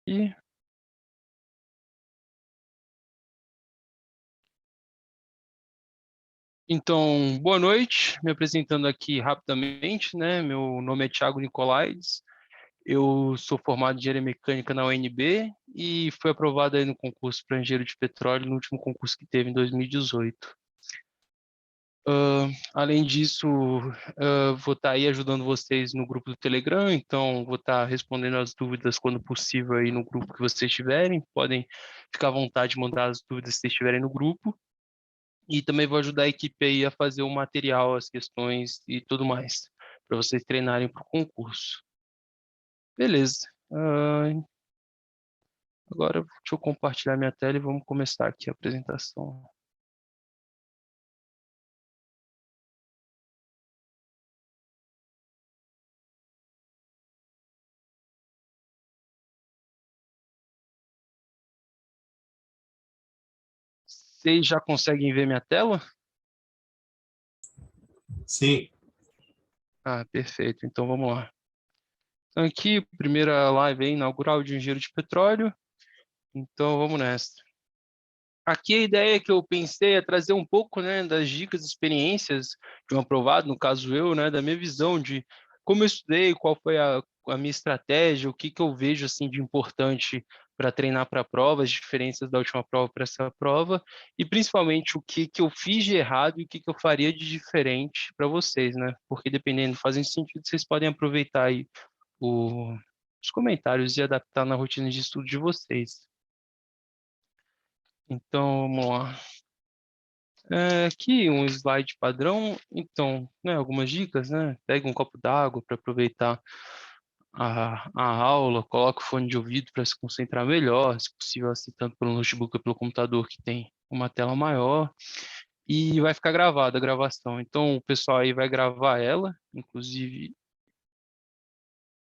E então, boa noite. Me apresentando aqui rapidamente, né? Meu nome é Thiago Nicolaides. Eu sou formado em engenharia mecânica na UNB e fui aprovado aí no concurso para engenheiro de petróleo no último concurso que teve em 2018. Além disso, vou estar aí ajudando vocês no grupo do Telegram, então vou estar respondendo as dúvidas quando possível aí no grupo que vocês tiverem. Podem ficar à vontade de mandar as dúvidas que vocês tiverem no grupo. E também vou ajudar a equipe aí a fazer o material, as questões e tudo mais, para vocês treinarem para o concurso. Beleza. Agora deixa eu compartilhar minha tela e vamos começar aqui a apresentação. Vocês já conseguem ver minha tela? Sim. Ah, perfeito. Então vamos lá. Então aqui, primeira live aí, inaugural de engenheiro de petróleo. Então vamos nessa. Aqui a ideia que eu pensei é trazer um pouco, né, das dicas e experiências de um aprovado, no caso eu, né, da minha visão de como eu estudei, qual foi a minha estratégia, o que que eu vejo assim de importante para treinar para a prova, as diferenças da última prova para essa prova e principalmente o que que eu fiz de errado e o que que eu faria de diferente para vocês, né? Porque dependendo, fazem sentido, vocês podem aproveitar aí os comentários e adaptar na rotina de estudo de vocês. Então, vamos lá. Aqui um slide padrão, então, né, algumas dicas, né? Pega um copo d'água para aproveitar a aula, coloca o fone de ouvido para se concentrar melhor, se possível, assim, tanto pelo notebook ou pelo computador que tem uma tela maior, e vai ficar gravada a gravação. Então, o pessoal aí vai gravar ela, inclusive,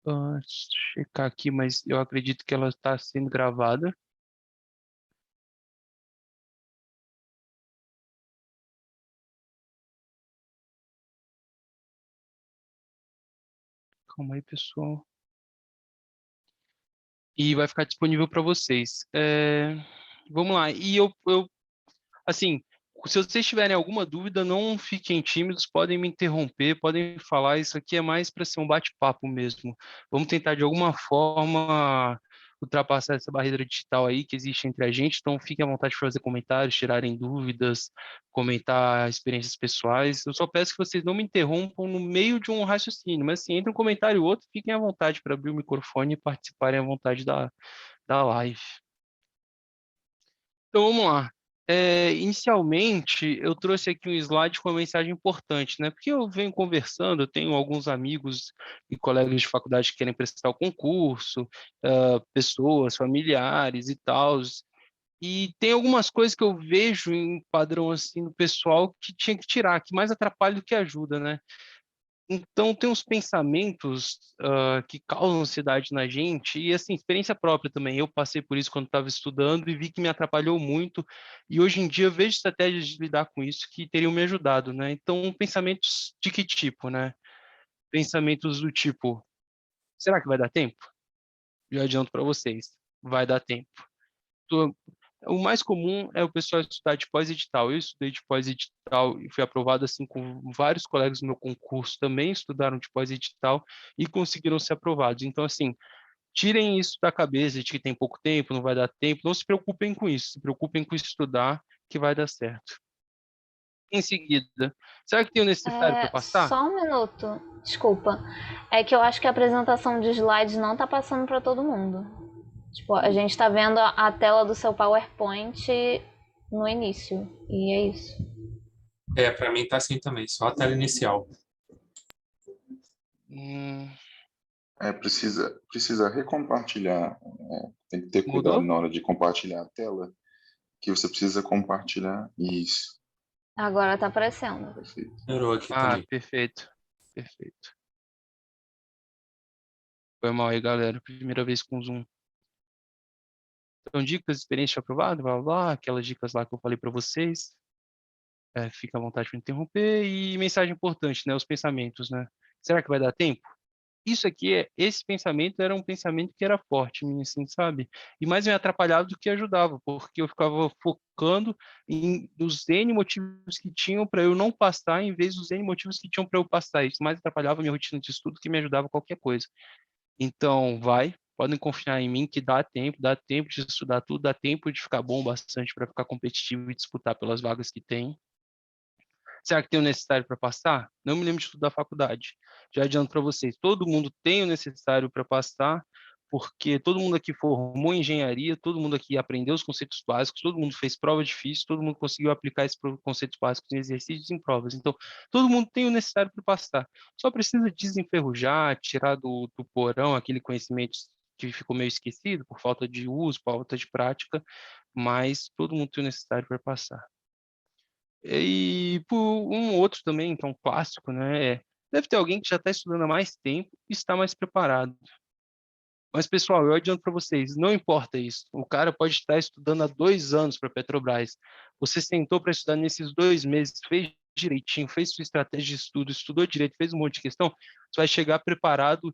deixa eu checar aqui, mas eu acredito que ela está sendo gravada. Calma aí, pessoal. E vai ficar disponível para vocês. Vamos lá. E assim, se vocês tiverem alguma dúvida, não fiquem tímidos, podem me interromper, podem falar. Isso aqui é mais para ser um bate-papo mesmo. Vamos tentar de alguma forma ultrapassar essa barreira digital aí que existe entre a gente. Então, fiquem à vontade de fazer comentários, tirarem dúvidas, comentar experiências pessoais. Eu só peço que vocês não me interrompam no meio de um raciocínio, mas assim, entre um comentário e outro, fiquem à vontade para abrir o microfone e participarem à vontade da live. Então vamos lá. Inicialmente, eu trouxe aqui um slide com uma mensagem importante, né? Porque eu venho conversando, eu tenho alguns amigos e colegas de faculdade que querem prestar o concurso, pessoas, familiares e tal. E tem algumas coisas que eu vejo em padrão assim no pessoal que tinha que tirar, que mais atrapalha do que ajuda, né? Então, tem uns pensamentos que causam ansiedade na gente, e assim, experiência própria também. Eu passei por isso quando estava estudando e vi que me atrapalhou muito, e hoje em dia eu vejo estratégias de lidar com isso que teriam me ajudado, né? Então, pensamentos de que tipo, né? Pensamentos do tipo, será que vai dar tempo? Já adianto para vocês, vai dar tempo. O mais comum é o pessoal estudar de pós-edital. Eu estudei de pós-edital e fui aprovado assim com vários colegas do meu concurso também estudaram de pós-edital e conseguiram ser aprovados. Então, assim, tirem isso da cabeça de que tem pouco tempo, não vai dar tempo. Não se preocupem com isso. Se preocupem com estudar, que vai dar certo. Em seguida, será que tem o necessário para passar? Só um minuto, desculpa. É que eu acho que a apresentação de slides não tá passando para todo mundo. Tipo, a gente tá vendo a tela do seu PowerPoint no início. E é isso. Para mim tá assim também, só a tela inicial. Hum, Precisa recompartilhar. Tem que ter cuidado mudou? na hora de compartilhar a tela, que você precisa compartilhar isso. Agora tá aparecendo. Perfeito. Melhorou aqui Ah, também. perfeito. Perfeito. Foi mal aí, galera. Primeira vez com Zoom. Então, dicas, experiência aprovada, blá, blá, blá, aquelas dicas lá que eu falei para vocês. Fica à vontade de me interromper. E mensagem importante, né? Os pensamentos, né? Será que vai dar tempo? isso aqui, esse pensamento era um pensamento que era forte em mim, assim, sabe? E mais me atrapalhava do que ajudava, porque eu ficava focando nos N motivos que tinham para eu não passar, em vez dos N motivos que tinham para eu passar. Isso mais atrapalhava a minha rotina de estudo que me ajudava qualquer coisa. Então, podem confiar em mim que dá tempo de estudar tudo, dá tempo de ficar bom bastante para ficar competitivo e disputar pelas vagas que tem. Será que tem o necessário para passar? Não me lembro de tudo da faculdade. Já adianto para vocês, todo mundo tem o necessário para passar, porque todo mundo aqui formou engenharia, todo mundo aqui aprendeu os conceitos básicos, todo mundo fez prova difícil, todo mundo conseguiu aplicar esses conceitos básicos em exercícios e em provas. Então, todo mundo tem o necessário para passar. Só precisa desenferrujar, tirar do porão aquele conhecimento que ficou meio esquecido por falta de uso, por falta de prática, mas todo mundo tem o necessário para passar. E por um outro também, que é um clássico, né? Deve ter alguém que já está estudando há mais tempo e está mais preparado. Mas, pessoal, eu adianto para vocês, não importa isso. O cara pode estar estudando há 2 anos para a Petrobras. Você sentou para estudar nesses 2 meses, fez direitinho, fez sua estratégia de estudo, estudou direito, fez um monte de questão, você vai chegar preparado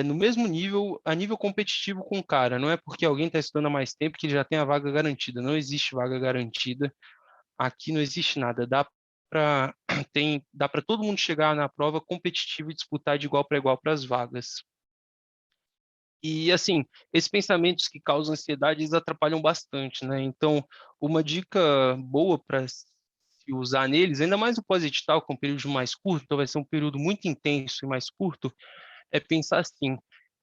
no mesmo nível, a nível competitivo com o cara. Não é porque alguém está estudando há mais tempo que ele já tem a vaga garantida. Não existe vaga garantida. Aqui não existe nada. Para dá para todo mundo chegar na prova competitivo e disputar de igual para igual para as vagas. E, assim, esses pensamentos que causam ansiedade, eles atrapalham bastante, né? Então, uma dica boa para se usar neles, ainda mais o pós-edital, que é um período mais curto, então vai ser um período muito intenso e mais curto, é pensar assim,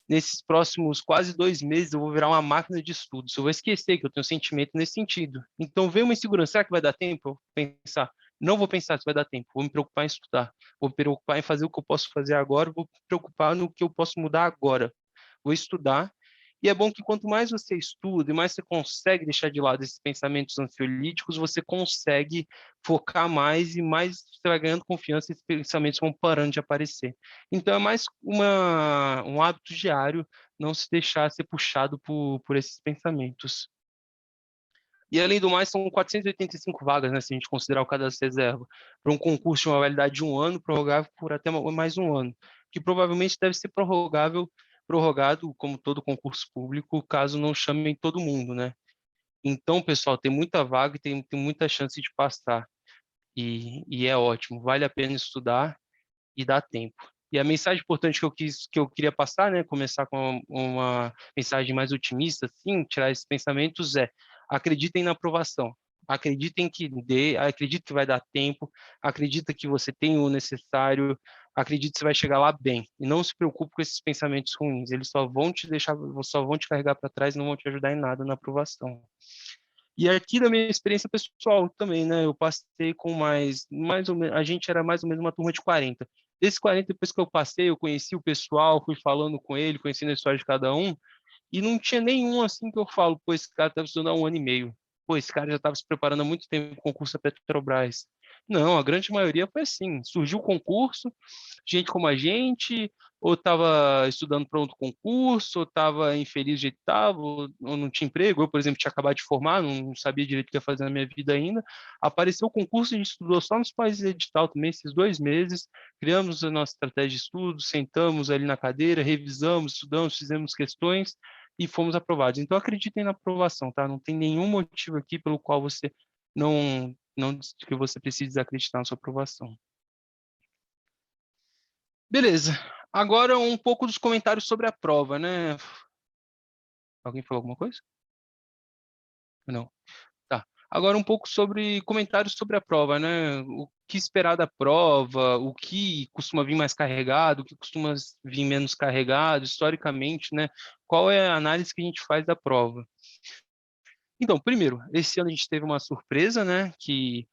nesses próximos quase 2 meses eu vou virar uma máquina de estudos. Eu vou esquecer que eu tenho sentimento nesse sentido. Então, vem uma insegurança. Será que vai dar tempo? Eu pensar. Não vou pensar se vai dar tempo. Vou me preocupar em estudar. Vou me preocupar em fazer o que eu posso fazer agora. Vou me preocupar no que eu posso mudar agora. Vou estudar. E é bom que quanto mais você estuda e mais você consegue deixar de lado esses pensamentos ansiolíticos, você consegue focar mais e mais você vai ganhando confiança e esses pensamentos vão parando de aparecer. Então é mais um hábito diário não se deixar ser puxado por esses pensamentos. E além do mais, são 485 vagas, né, se a gente considerar o cadastro reserva, para um concurso de uma validade de 1 ano, prorrogável por até mais 1 ano, que provavelmente deve ser prorrogado, como todo concurso público, caso não chamem todo mundo, né? Então, pessoal, tem muita vaga e tem muita chance de passar. E é ótimo, vale a pena estudar e dá tempo. E a mensagem importante que eu queria passar, né, começar com uma mensagem mais otimista, assim, tirar esses pensamentos acreditem na aprovação, acredite que vai dar tempo, acredita que você tem o necessário, acredite que você vai chegar lá bem. E não se preocupe com esses pensamentos ruins, eles só vão te carregar para trás e não vão te ajudar em nada na aprovação. E aqui da minha experiência pessoal também, né? Eu passei com mais ou menos, a gente era mais ou menos uma turma de 40. Desses 40, depois que eu passei, eu conheci o pessoal, fui falando com ele, conhecendo a história de cada um, e não tinha nenhum assim que eu falo, pô, esse cara estava estudando há 1 ano e meio. Pô, esse cara já estava se preparando há muito tempo para o concurso da Petrobras. Não, a grande maioria foi assim. Surgiu o concurso, gente como a gente, ou estava estudando para outro concurso, ou estava infeliz de estava, ou não tinha emprego. Eu, por exemplo, tinha acabado de formar, não sabia direito o que ia fazer na minha vida ainda. Apareceu o concurso, a gente estudou só nos países edital também, esses 2 meses. Criamos a nossa estratégia de estudo, sentamos ali na cadeira, revisamos, estudamos, fizemos questões e fomos aprovados. Então, acreditem na aprovação, tá? Não tem nenhum motivo aqui pelo qual você não que você precise desacreditar na sua aprovação. Beleza. Agora um pouco dos comentários sobre a prova, né? Alguém falou alguma coisa? Não. Tá. Agora um pouco sobre comentários sobre a prova, né? O que esperar da prova, o que costuma vir mais carregado, o que costuma vir menos carregado, historicamente, né? Qual é a análise que a gente faz da prova? Então, primeiro, esse ano a gente teve uma surpresa, né? Que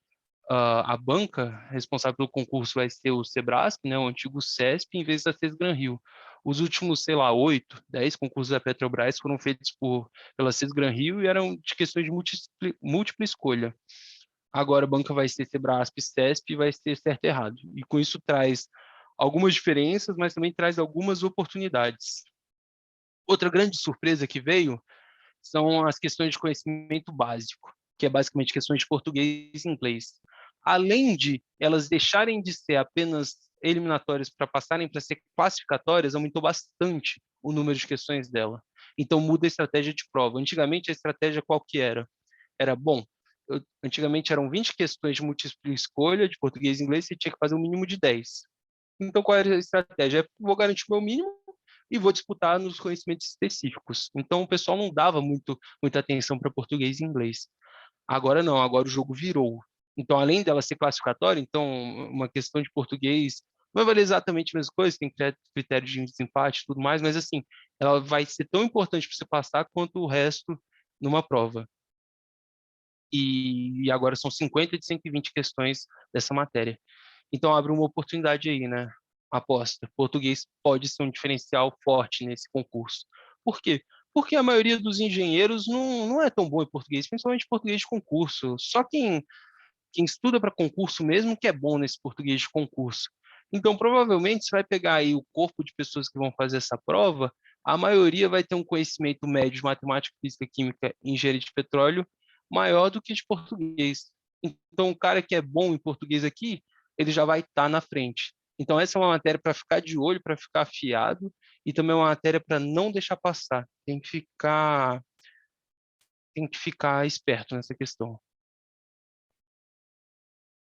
a banca responsável pelo concurso vai ser o Sebrasp, né, o antigo CESP, em vez da Sesgran Rio. Os últimos, sei lá, 8, 10 concursos da Petrobras foram feitos pela Sesgran Rio e eram de questões de múltipla escolha. Agora a banca vai ser Sebrasp, CESP e vai ser certo e errado. E com isso traz algumas diferenças, mas também traz algumas oportunidades. Outra grande surpresa que veio são as questões de conhecimento básico, que é basicamente questões de português e inglês. Além de elas deixarem de ser apenas eliminatórias para passarem para ser classificatórias, aumentou bastante o número de questões dela. Então muda a estratégia de prova. Antigamente a estratégia qual que era? Era, bom, antigamente eram 20 questões de múltipla escolha de português e inglês, você tinha que fazer um mínimo de 10. Então qual era a estratégia? Vou garantir o meu mínimo e vou disputar nos conhecimentos específicos. Então o pessoal não dava muita atenção para português e inglês. Agora não, agora o jogo virou. Então, além dela ser classificatória, então uma questão de português não vai valer exatamente a mesma coisa, tem critério de desempate e tudo mais, mas assim, ela vai ser tão importante para você passar quanto o resto numa prova. E agora são 50 de 120 questões dessa matéria. Então abre uma oportunidade aí, né? Aposta. Português pode ser um diferencial forte nesse concurso. Por quê? Porque a maioria dos engenheiros não é tão bom em português, principalmente português de concurso. Só quem estuda para concurso mesmo que é bom nesse português de concurso. Então, provavelmente, você vai pegar aí o corpo de pessoas que vão fazer essa prova, a maioria vai ter um conhecimento médio de matemática, física, química e engenharia de petróleo maior do que de português. Então, o cara que é bom em português aqui, ele já vai estar na frente. Então, essa é uma matéria para ficar de olho, para ficar afiado, e também é uma matéria para não deixar passar. Tem que ficar esperto nessa questão.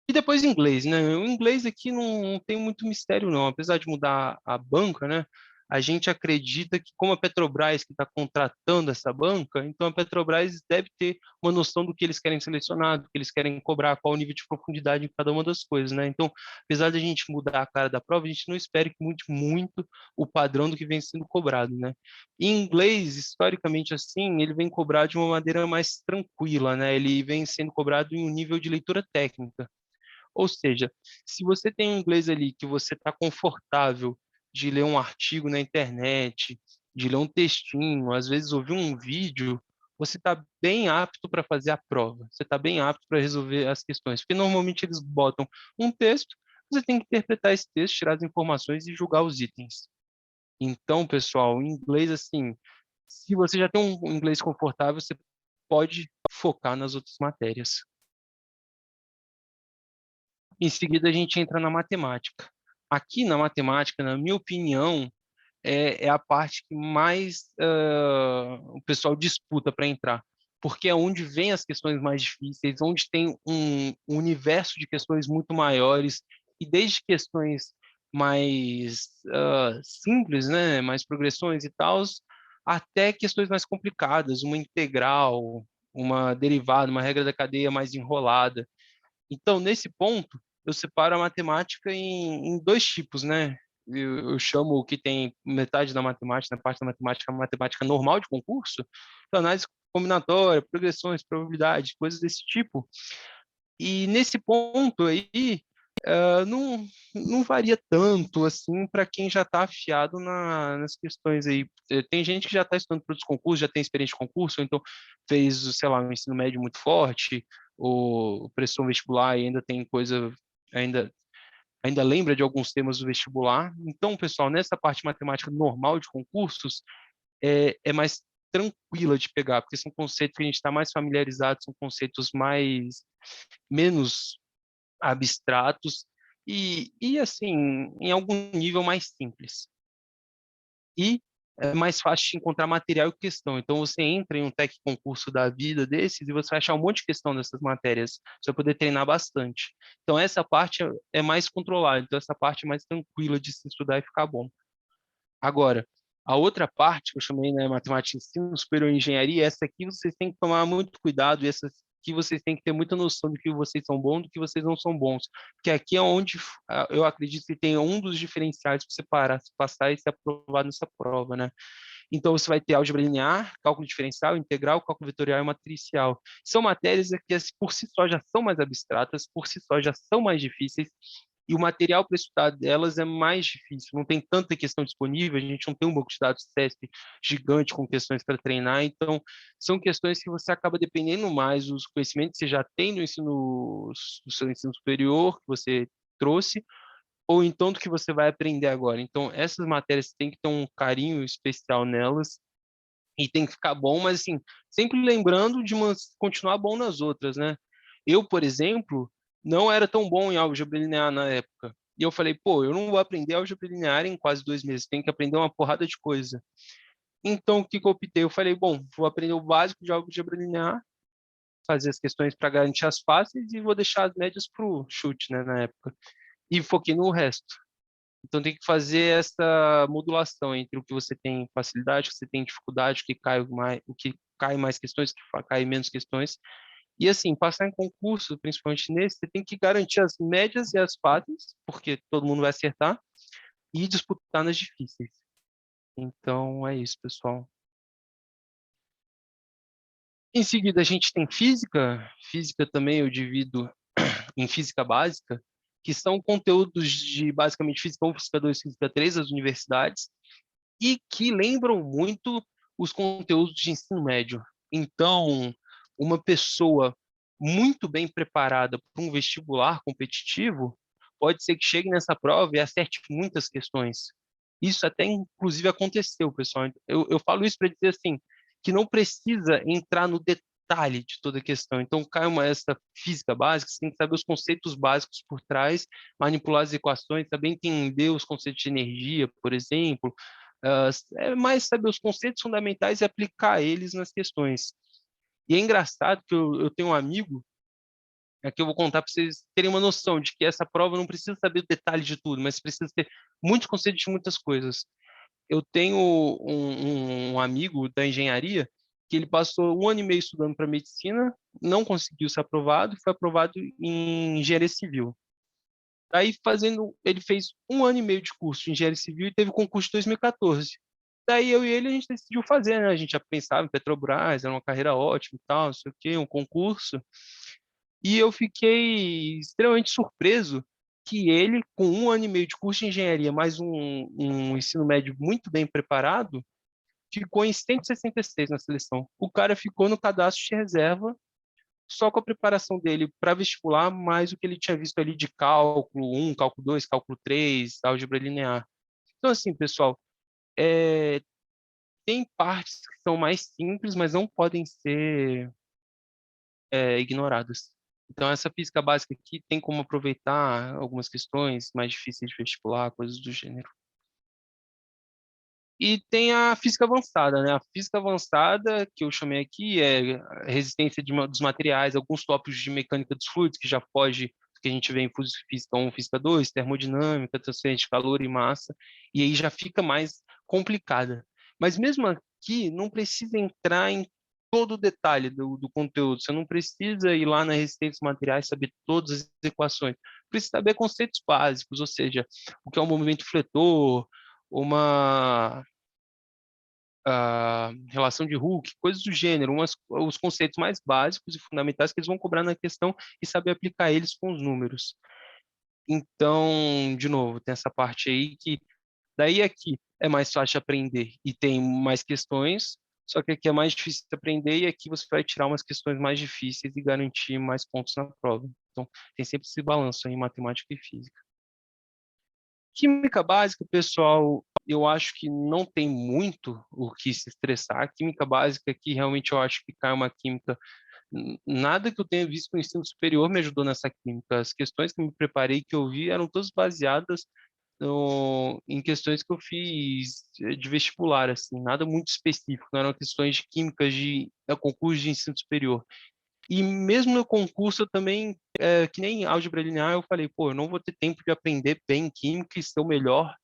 E depois inglês, né? O inglês aqui não tem muito mistério, não. Apesar de mudar a banca, né? A gente acredita que, como a Petrobras que está contratando essa banca, então a Petrobras deve ter uma noção do que eles querem selecionar, do que eles querem cobrar, qual o nível de profundidade em cada uma das coisas, né? Então, apesar de a gente mudar a cara da prova, a gente não espera que mude muito o padrão do que vem sendo cobrado, né? Em inglês, historicamente assim, ele vem cobrado de uma maneira mais tranquila, né? Ele vem sendo cobrado em um nível de leitura técnica. Ou seja, se você tem um inglês ali que você está confortável de ler um artigo na internet, de ler um textinho, às vezes ouvir um vídeo, você está bem apto para fazer a prova. Você está bem apto para resolver as questões. Porque normalmente eles botam um texto, você tem que interpretar esse texto, tirar as informações e julgar os itens. Então, pessoal, em inglês, assim, se você já tem um inglês confortável, você pode focar nas outras matérias. Em seguida, a gente entra na matemática. Aqui na matemática, na minha opinião, é a parte que mais o pessoal disputa para entrar, porque é onde vem as questões mais difíceis, onde tem um universo de questões muito maiores, e desde questões mais simples, né, mais progressões e tal, até questões mais complicadas, uma integral, uma derivada, uma regra da cadeia mais enrolada. Então, nesse ponto, eu separo a matemática em dois tipos, né? Eu chamo o que tem metade da matemática, na parte da matemática, a matemática normal de concurso, então, análise combinatória, progressões, probabilidade, coisas desse tipo. E nesse ponto aí, não varia tanto assim para quem já está afiado nas questões aí. Tem gente que já está estudando para os concursos, já tem experiência de concurso, ou então fez, sei lá, um ensino médio muito forte, ou prestou um vestibular e ainda tem coisa, ainda, ainda lembra de alguns temas do vestibular. Então, pessoal, nessa parte matemática normal de concursos, é mais tranquila de pegar, porque são conceitos que a gente está mais familiarizado, são conceitos menos abstratos e assim, em algum nível mais simples. E é mais fácil de encontrar material e questão. Então, você entra em um tech concurso da vida desses e você vai achar um monte de questão dessas matérias. Você vai poder treinar bastante. Então, essa parte é mais controlada. Então, essa parte é mais tranquila de se estudar e ficar bom. Agora, a outra parte que eu chamei, né, matemática, ensino superior e engenharia, essa aqui vocês têm que tomar muito cuidado, e essa aqui vocês têm que ter muita noção de que vocês são bons, do que vocês não são bons, porque aqui é onde eu acredito que tem um dos diferenciais para você passar e ser aprovado nessa prova, né? Então, você vai ter álgebra linear, cálculo diferencial, integral, cálculo vetorial e matricial. São matérias que, por si só, já são mais abstratas, por si só, já são mais difíceis, e o material para estudar delas é mais difícil, não tem tanta questão disponível, a gente não tem um banco de dados CESP gigante com questões para treinar, então são questões que você acaba dependendo mais dos conhecimentos que você já tem no seu ensino superior, que você trouxe, ou então do que você vai aprender agora. Então, essas matérias tem que ter um carinho especial nelas, e tem que ficar bom, mas assim, sempre lembrando de continuar bom nas outras, né? Eu, por exemplo, não era tão bom em álgebra linear na época. E eu falei, pô, eu não vou aprender álgebra linear em quase 2 meses, tenho que aprender uma porrada de coisa. Então, o que que eu optei? Eu falei, bom, vou aprender o básico de álgebra linear, fazer as questões para garantir as fáceis e vou deixar as médias para o chute, né, na época. E foquei no resto. Então, tem que fazer essa modulação entre o que você tem facilidade, o que você tem dificuldade, o que cai mais questões, o que cai menos questões. E assim, passar em concurso, principalmente nesse, você tem que garantir as médias e as fáceis, porque todo mundo vai acertar, e disputar nas difíceis. Então, é isso, pessoal. Em seguida, a gente tem física. Física também eu divido em física básica, que são conteúdos de basicamente física 1, física 2, física 3 das universidades, e que lembram muito os conteúdos de ensino médio. Então, uma pessoa muito bem preparada para um vestibular competitivo pode ser que chegue nessa prova e acerte muitas questões. Isso até, inclusive, aconteceu, pessoal. Eu falo isso para dizer assim, que não precisa entrar no detalhe de toda a questão. Então, cai essa física básica, você tem que saber os conceitos básicos por trás, manipular as equações, saber entender os conceitos de energia, por exemplo, é mais saber os conceitos fundamentais e aplicar eles nas questões. E é engraçado que eu tenho um amigo, aqui eu vou contar para vocês terem uma noção de que essa prova não precisa saber o detalhe de tudo, mas precisa ter muitos conceitos de muitas coisas. Eu tenho um amigo da engenharia que ele passou 1 ano e meio estudando para medicina, não conseguiu ser aprovado, foi aprovado em engenharia civil. Daí ele fez 1 ano e meio de curso de engenharia civil e teve o concurso de 2014. Daí eu e ele a gente decidiu fazer, né? A gente já pensava em Petrobras, era uma carreira ótima e tal, não sei o quê, um concurso. E eu fiquei extremamente surpreso que ele, com 1 ano e meio de curso de engenharia, mais um ensino médio muito bem preparado, ficou em 166 na seleção. O cara ficou no cadastro de reserva só com a preparação dele para vestibular, mais o que ele tinha visto ali de cálculo 1, cálculo 2, cálculo 3, álgebra linear. Então, assim, pessoal, tem partes que são mais simples, mas não podem ser ignoradas. Então, essa física básica aqui tem como aproveitar algumas questões mais difíceis de vestibular, coisas do gênero. E tem a física avançada, né? A física avançada, que eu chamei aqui, é a resistência dos materiais, alguns tópicos de mecânica dos fluidos, que já foge do que a gente vê em física 1, física 2, termodinâmica, transferência de calor e massa, e aí já fica mais complicada. Mas mesmo aqui, não precisa entrar em todo o detalhe do conteúdo, você não precisa ir lá na resistência dos materiais saber todas as equações, precisa saber conceitos básicos, ou seja, o que é um movimento fletor, uma relação de Hooke, coisas do gênero, os conceitos mais básicos e fundamentais que eles vão cobrar na questão e saber aplicar eles com os números. Então, de novo, tem essa parte aí que daí aqui é mais fácil de aprender e tem mais questões, só que aqui é mais difícil de aprender e aqui você vai tirar umas questões mais difíceis e garantir mais pontos na prova. Então, tem sempre esse balanço aí em matemática e física. Química básica, pessoal, eu acho que não tem muito o que se estressar. A química básica aqui, realmente, eu acho que cai uma química. Nada que eu tenha visto no ensino superior me ajudou nessa química. As questões que eu me preparei, que eu vi, eram todas baseadas em questões que eu fiz de vestibular, assim, nada muito específico, não eram questões de químicas de concurso de ensino superior. E mesmo no concurso, eu também, que nem álgebra linear, eu falei, pô, eu não vou ter tempo de aprender bem química e ser o melhor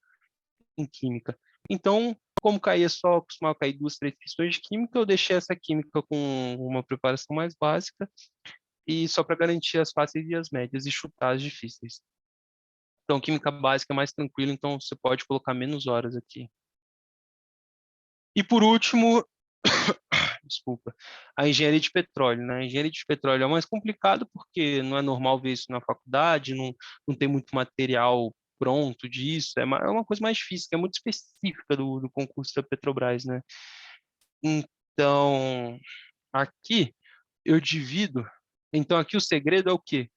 em química. Então, como caía só, costumava cair 2, 3 questões de química, eu deixei essa química com uma preparação mais básica e só para garantir as fáceis e as médias e chutar as difíceis. Então, química básica é mais tranquilo, então você pode colocar menos horas aqui. E por último, desculpa, a engenharia de petróleo, né? A engenharia de petróleo é mais complicado porque não é normal ver isso na faculdade, não tem muito material pronto disso, é uma coisa mais difícil, que é muito específica do concurso da Petrobras, né? Então, aqui eu divido. Então, aqui o segredo é o quê?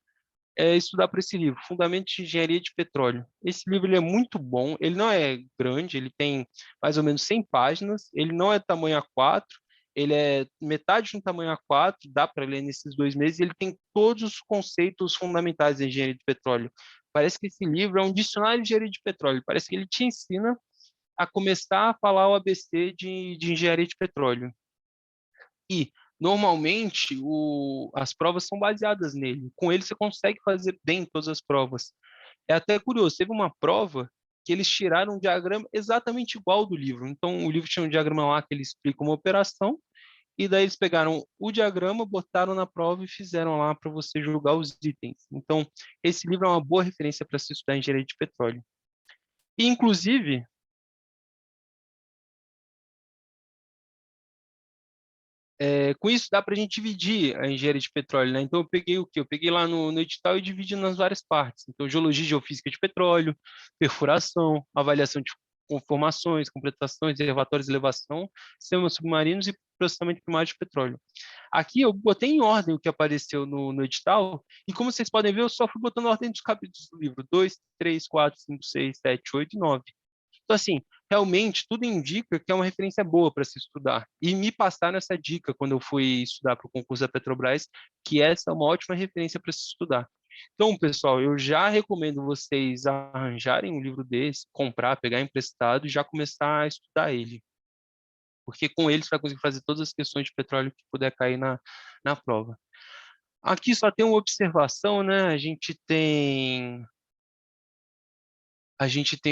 É estudar por esse livro, Fundamentos de Engenharia de Petróleo. Esse livro ele é muito bom, ele não é grande, ele tem mais ou menos 100 páginas, ele não é tamanho A4, ele é metade de um tamanho A4, dá para ler nesses 2 meses, e ele tem todos os conceitos fundamentais da engenharia de petróleo. Parece que esse livro é um dicionário de engenharia de petróleo, parece que ele te ensina a começar a falar o ABC de engenharia de petróleo. E, normalmente, as provas são baseadas nele. Com ele, você consegue fazer bem todas as provas. É até curioso, teve uma prova que eles tiraram um diagrama exatamente igual ao do livro. Então, o livro tinha um diagrama lá que ele explica uma operação, e daí eles pegaram o diagrama, botaram na prova e fizeram lá para você julgar os itens. Então, esse livro é uma boa referência para se estudar engenharia de petróleo. E, inclusive, com isso dá para a gente dividir a engenharia de petróleo, né? Então eu peguei o quê? Eu peguei lá no edital e dividi nas várias partes. Então, geologia e geofísica de petróleo, perfuração, avaliação de conformações, completações, reservatórios de elevação, sistemas submarinos e processamento primário de petróleo. Aqui eu botei em ordem o que apareceu no edital, e como vocês podem ver, eu só fui botando a ordem dos capítulos do livro: 2, 3, 4, 5, 6, 7, 8 e 9. Então, assim, realmente tudo indica que é uma referência boa para se estudar. E me passaram essa dica quando eu fui estudar para o concurso da Petrobras, que essa é uma ótima referência para se estudar. Então, pessoal, eu já recomendo vocês arranjarem um livro desse, comprar, pegar emprestado e já começar a estudar ele. Porque com ele você vai conseguir fazer todas as questões de petróleo que puder cair na prova. Aqui só tem uma observação, né? A gente tem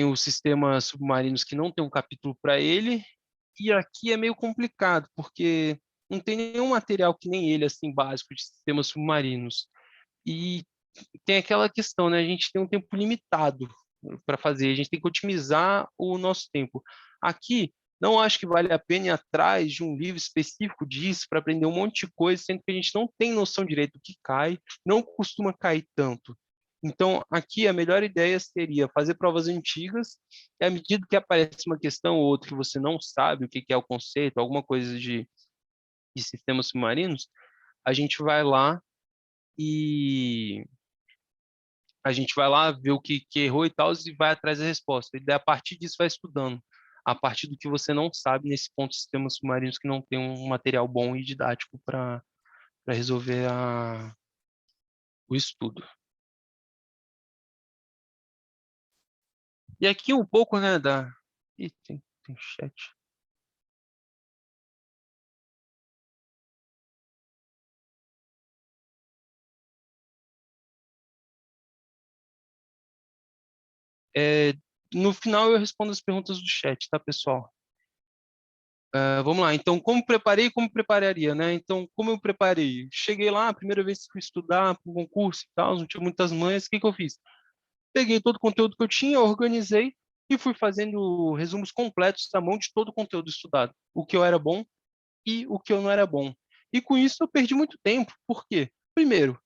os sistemas submarinos que não tem um capítulo para ele, e aqui é meio complicado, porque não tem nenhum material que nem ele, assim, básico de sistemas submarinos. E tem aquela questão, né? A gente tem um tempo limitado para fazer, a gente tem que otimizar o nosso tempo. Aqui, não acho que vale a pena ir atrás de um livro específico disso para aprender um monte de coisa, sendo que a gente não tem noção direito do que cai, não costuma cair tanto. Então, aqui a melhor ideia seria fazer provas antigas, e à medida que aparece uma questão ou outra que você não sabe o que é o conceito, alguma coisa de sistemas submarinos, a gente vai lá e a gente vai lá ver o que errou e tal, e vai atrás da resposta. E daí, a partir disso, vai estudando. A partir do que você não sabe nesse ponto de sistemas submarinos que não tem um material bom e didático para resolver o estudo. E aqui um pouco, né, da... Ih, tem chat. No final eu respondo as perguntas do chat, tá, pessoal? Vamos lá. Então, como preparei e como prepararia, né? Então, como eu preparei? Cheguei lá, a primeira vez que fui estudar para o concurso e tal, não tinha muitas manhas, o que que eu fiz? Peguei todo o conteúdo que eu tinha, organizei e fui fazendo resumos completos à mão de todo o conteúdo estudado, o que eu era bom e o que eu não era bom. E com isso eu perdi muito tempo. Por quê? Primeiro,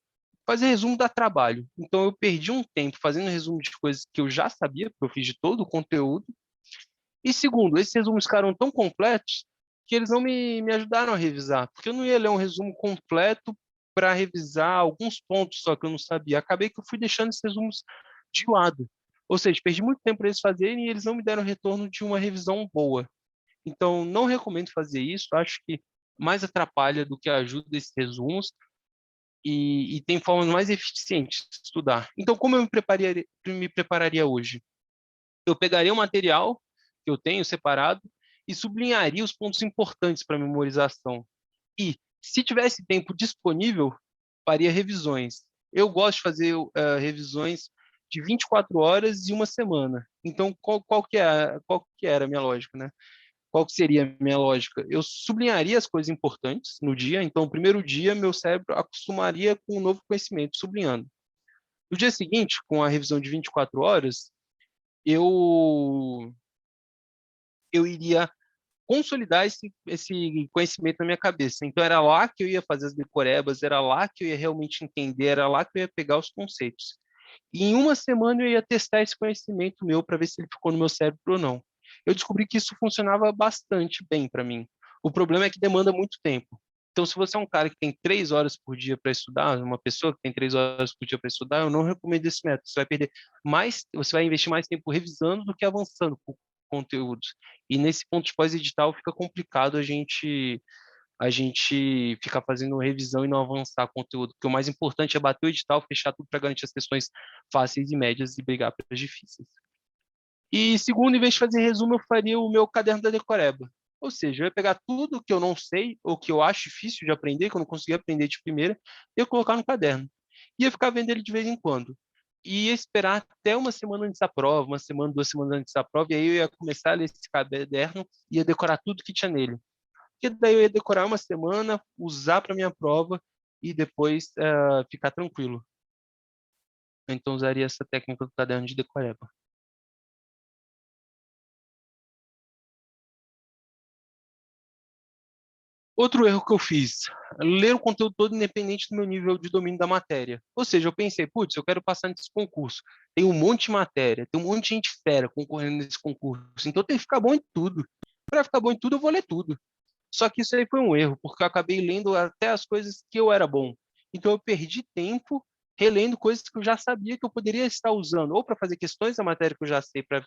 fazer resumo dá trabalho. Então eu perdi um tempo fazendo resumo de coisas que eu já sabia, porque eu fiz de todo o conteúdo. E segundo, esses resumos ficaram tão completos que eles não me ajudaram a revisar, porque eu não ia ler um resumo completo para revisar alguns pontos só que eu não sabia. Acabei que eu fui deixando esses resumos de lado. Ou seja, perdi muito tempo para eles fazerem e eles não me deram retorno de uma revisão boa. Então, não recomendo fazer isso. Acho que mais atrapalha do que ajuda esses resumos, e tem formas mais eficientes de estudar. Então, como eu me prepararia hoje? Eu pegaria o material que eu tenho separado e sublinharia os pontos importantes para memorização. E, se tivesse tempo disponível, faria revisões. Eu gosto de fazer revisões de 24 horas e uma semana. Então, qual que era a minha lógica, né? Qual que seria a minha lógica? Eu sublinharia as coisas importantes no dia. Então, no primeiro dia, meu cérebro acostumaria com um novo conhecimento, sublinhando. No dia seguinte, com a revisão de 24 horas, eu iria consolidar esse conhecimento na minha cabeça. Então, era lá que eu ia fazer as decorebas, era lá que eu ia realmente entender, era lá que eu ia pegar os conceitos. E em uma semana eu ia testar esse conhecimento meu para ver se ele ficou no meu cérebro ou não. Eu descobri que isso funcionava bastante bem para mim. O problema é que demanda muito tempo. Então, se você é um cara que tem 3 horas por dia para estudar, uma pessoa que tem 3 horas por dia para estudar, eu não recomendo esse método. Você vai investir mais tempo revisando do que avançando com conteúdos. E nesse ponto de pós-edital fica complicado a gente a gente ficar fazendo revisão e não avançar conteúdo, porque o mais importante é bater o edital, fechar tudo para garantir as questões fáceis e médias e brigar pelas difíceis. E segundo, em vez de fazer resumo, eu faria o meu caderno da decoreba. Ou seja, eu ia pegar tudo que eu não sei ou que eu acho difícil de aprender, que eu não consegui aprender de primeira, e eu colocar no caderno. Ia ficar vendo ele de vez em quando. E ia esperar até uma semana antes da prova, uma semana, 2 semanas antes da prova, e aí eu ia começar a ler esse caderno e ia decorar tudo que tinha nele. Porque daí eu ia decorar uma semana, usar para minha prova e depois ficar tranquilo. Então usaria essa técnica do caderno de decoreba. Outro erro que eu fiz, ler o conteúdo todo independente do meu nível de domínio da matéria. Ou seja, eu pensei, putz, eu quero passar nesse concurso. Tem um monte de matéria, tem um monte de gente fera concorrendo nesse concurso. Então tem que ficar bom em tudo. Para ficar bom em tudo, eu vou ler tudo. Só que isso aí foi um erro, porque eu acabei lendo até as coisas que eu era bom. Então eu perdi tempo relendo coisas que eu já sabia que eu poderia estar usando, ou para fazer questões da matéria que eu já sei, para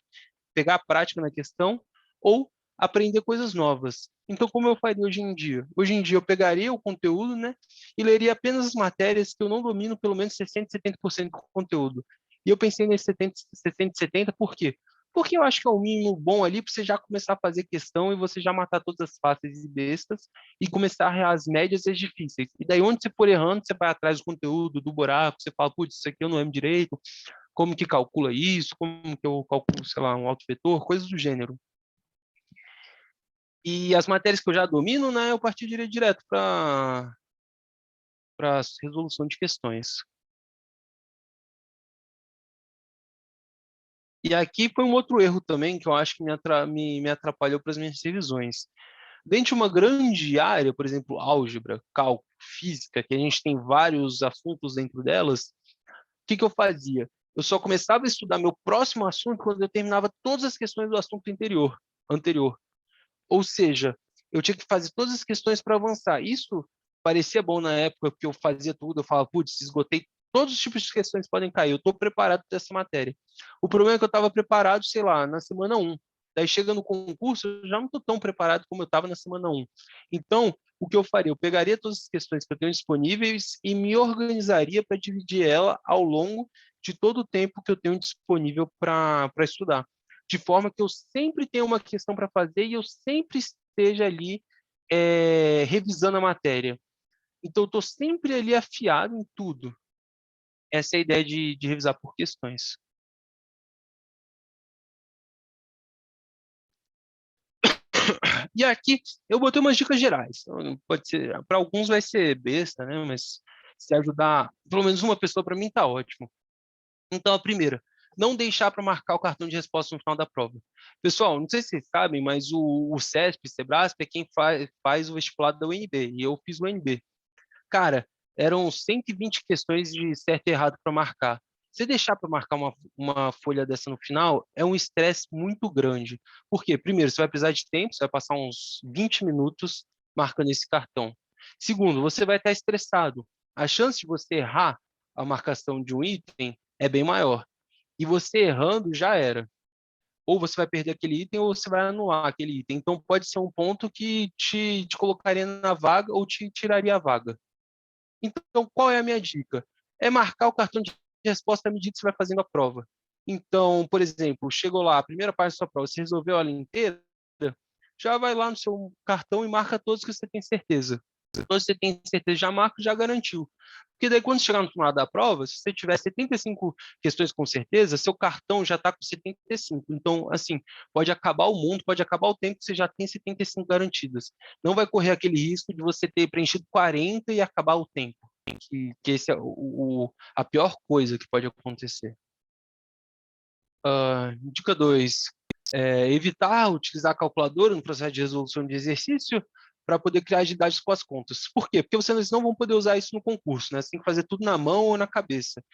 pegar a prática na questão, ou aprender coisas novas. Então, como eu faria hoje em dia? Hoje em dia eu pegaria o conteúdo, né, e leria apenas as matérias que eu não domino pelo menos 60, 70% do conteúdo. E eu pensei nesse 70, 60, 70, por quê? Porque eu acho que é o mínimo bom ali para você já começar a fazer questão e você já matar todas as fáceis e bestas e começar a errar as médias e as difíceis. E daí, onde você for errando, você vai atrás do conteúdo, do buraco, você fala, putz, isso aqui eu não lembro direito, como que calcula isso, como que eu calculo, sei lá, um autovetor, coisas do gênero. E as matérias que eu já domino, né, eu partiria direto para resolução de questões. E aqui foi um outro erro também que eu acho que me atrapalhou para as minhas revisões. Dentro de uma grande área, por exemplo, álgebra, cálculo, física, que a gente tem vários assuntos dentro delas, o que que eu fazia? Eu só começava a estudar meu próximo assunto quando eu terminava todas as questões do assunto anterior. Ou seja, eu tinha que fazer todas as questões para avançar. Isso parecia bom na época, porque eu fazia tudo, eu falava, putz, esgotei todos os tipos de questões que podem cair, eu estou preparado para essa matéria. O problema é que eu estava preparado, sei lá, na semana 1. Daí chega no concurso, eu já não estou tão preparado como eu estava na semana 1. Então, o que eu faria? Eu pegaria todas as questões que eu tenho disponíveis e me organizaria para dividir ela ao longo de todo o tempo que eu tenho disponível para estudar, de forma que eu sempre tenha uma questão para fazer e eu sempre esteja ali revisando a matéria. Então, eu estou sempre ali afiado em tudo. Essa é a ideia de revisar por questões. E aqui eu botei umas dicas gerais. Pode ser, para alguns vai ser besta, né? Mas se ajudar pelo menos uma pessoa, para mim tá ótimo. Então, a primeira, não deixar para marcar o cartão de resposta no final da prova. Pessoal, não sei se vocês sabem, mas o CESP, Sebrasp, é quem faz o vestibulado da UNB, e eu fiz o UNB. Cara, eram 120 questões de certo e errado para marcar. Você deixar para marcar uma folha dessa no final é um estresse muito grande. Por quê? Primeiro, você vai precisar de tempo, você vai passar uns 20 minutos marcando esse cartão. Segundo, você vai estar estressado. A chance de você errar a marcação de um item é bem maior. E você errando já era. Ou você vai perder aquele item ou você vai anular aquele item. Então pode ser um ponto que te colocaria na vaga ou te tiraria a vaga. Então, qual é a minha dica? É marcar o cartão de resposta à medida que você vai fazendo a prova. Então, por exemplo, chegou lá, a primeira parte da sua prova, você resolveu ela inteira, já vai lá no seu cartão e marca todos que você tem certeza. Todos que você tem certeza, já marca, já garantiu. Porque daí, quando chegar no final da prova, se você tiver 75 questões com certeza, seu cartão já está com 75. Então, assim, pode acabar o mundo, pode acabar o tempo que você já tem 75 garantidas. Não vai correr aquele risco de você ter preenchido 40 e acabar o tempo. Que esse é a pior coisa que pode acontecer. Dica 2. Evitar utilizar a calculadora no processo de resolução de exercício para poder criar agilidades com as contas. Por quê? Porque vocês não vão poder usar isso no concurso, né? Você tem que fazer tudo na mão ou na cabeça.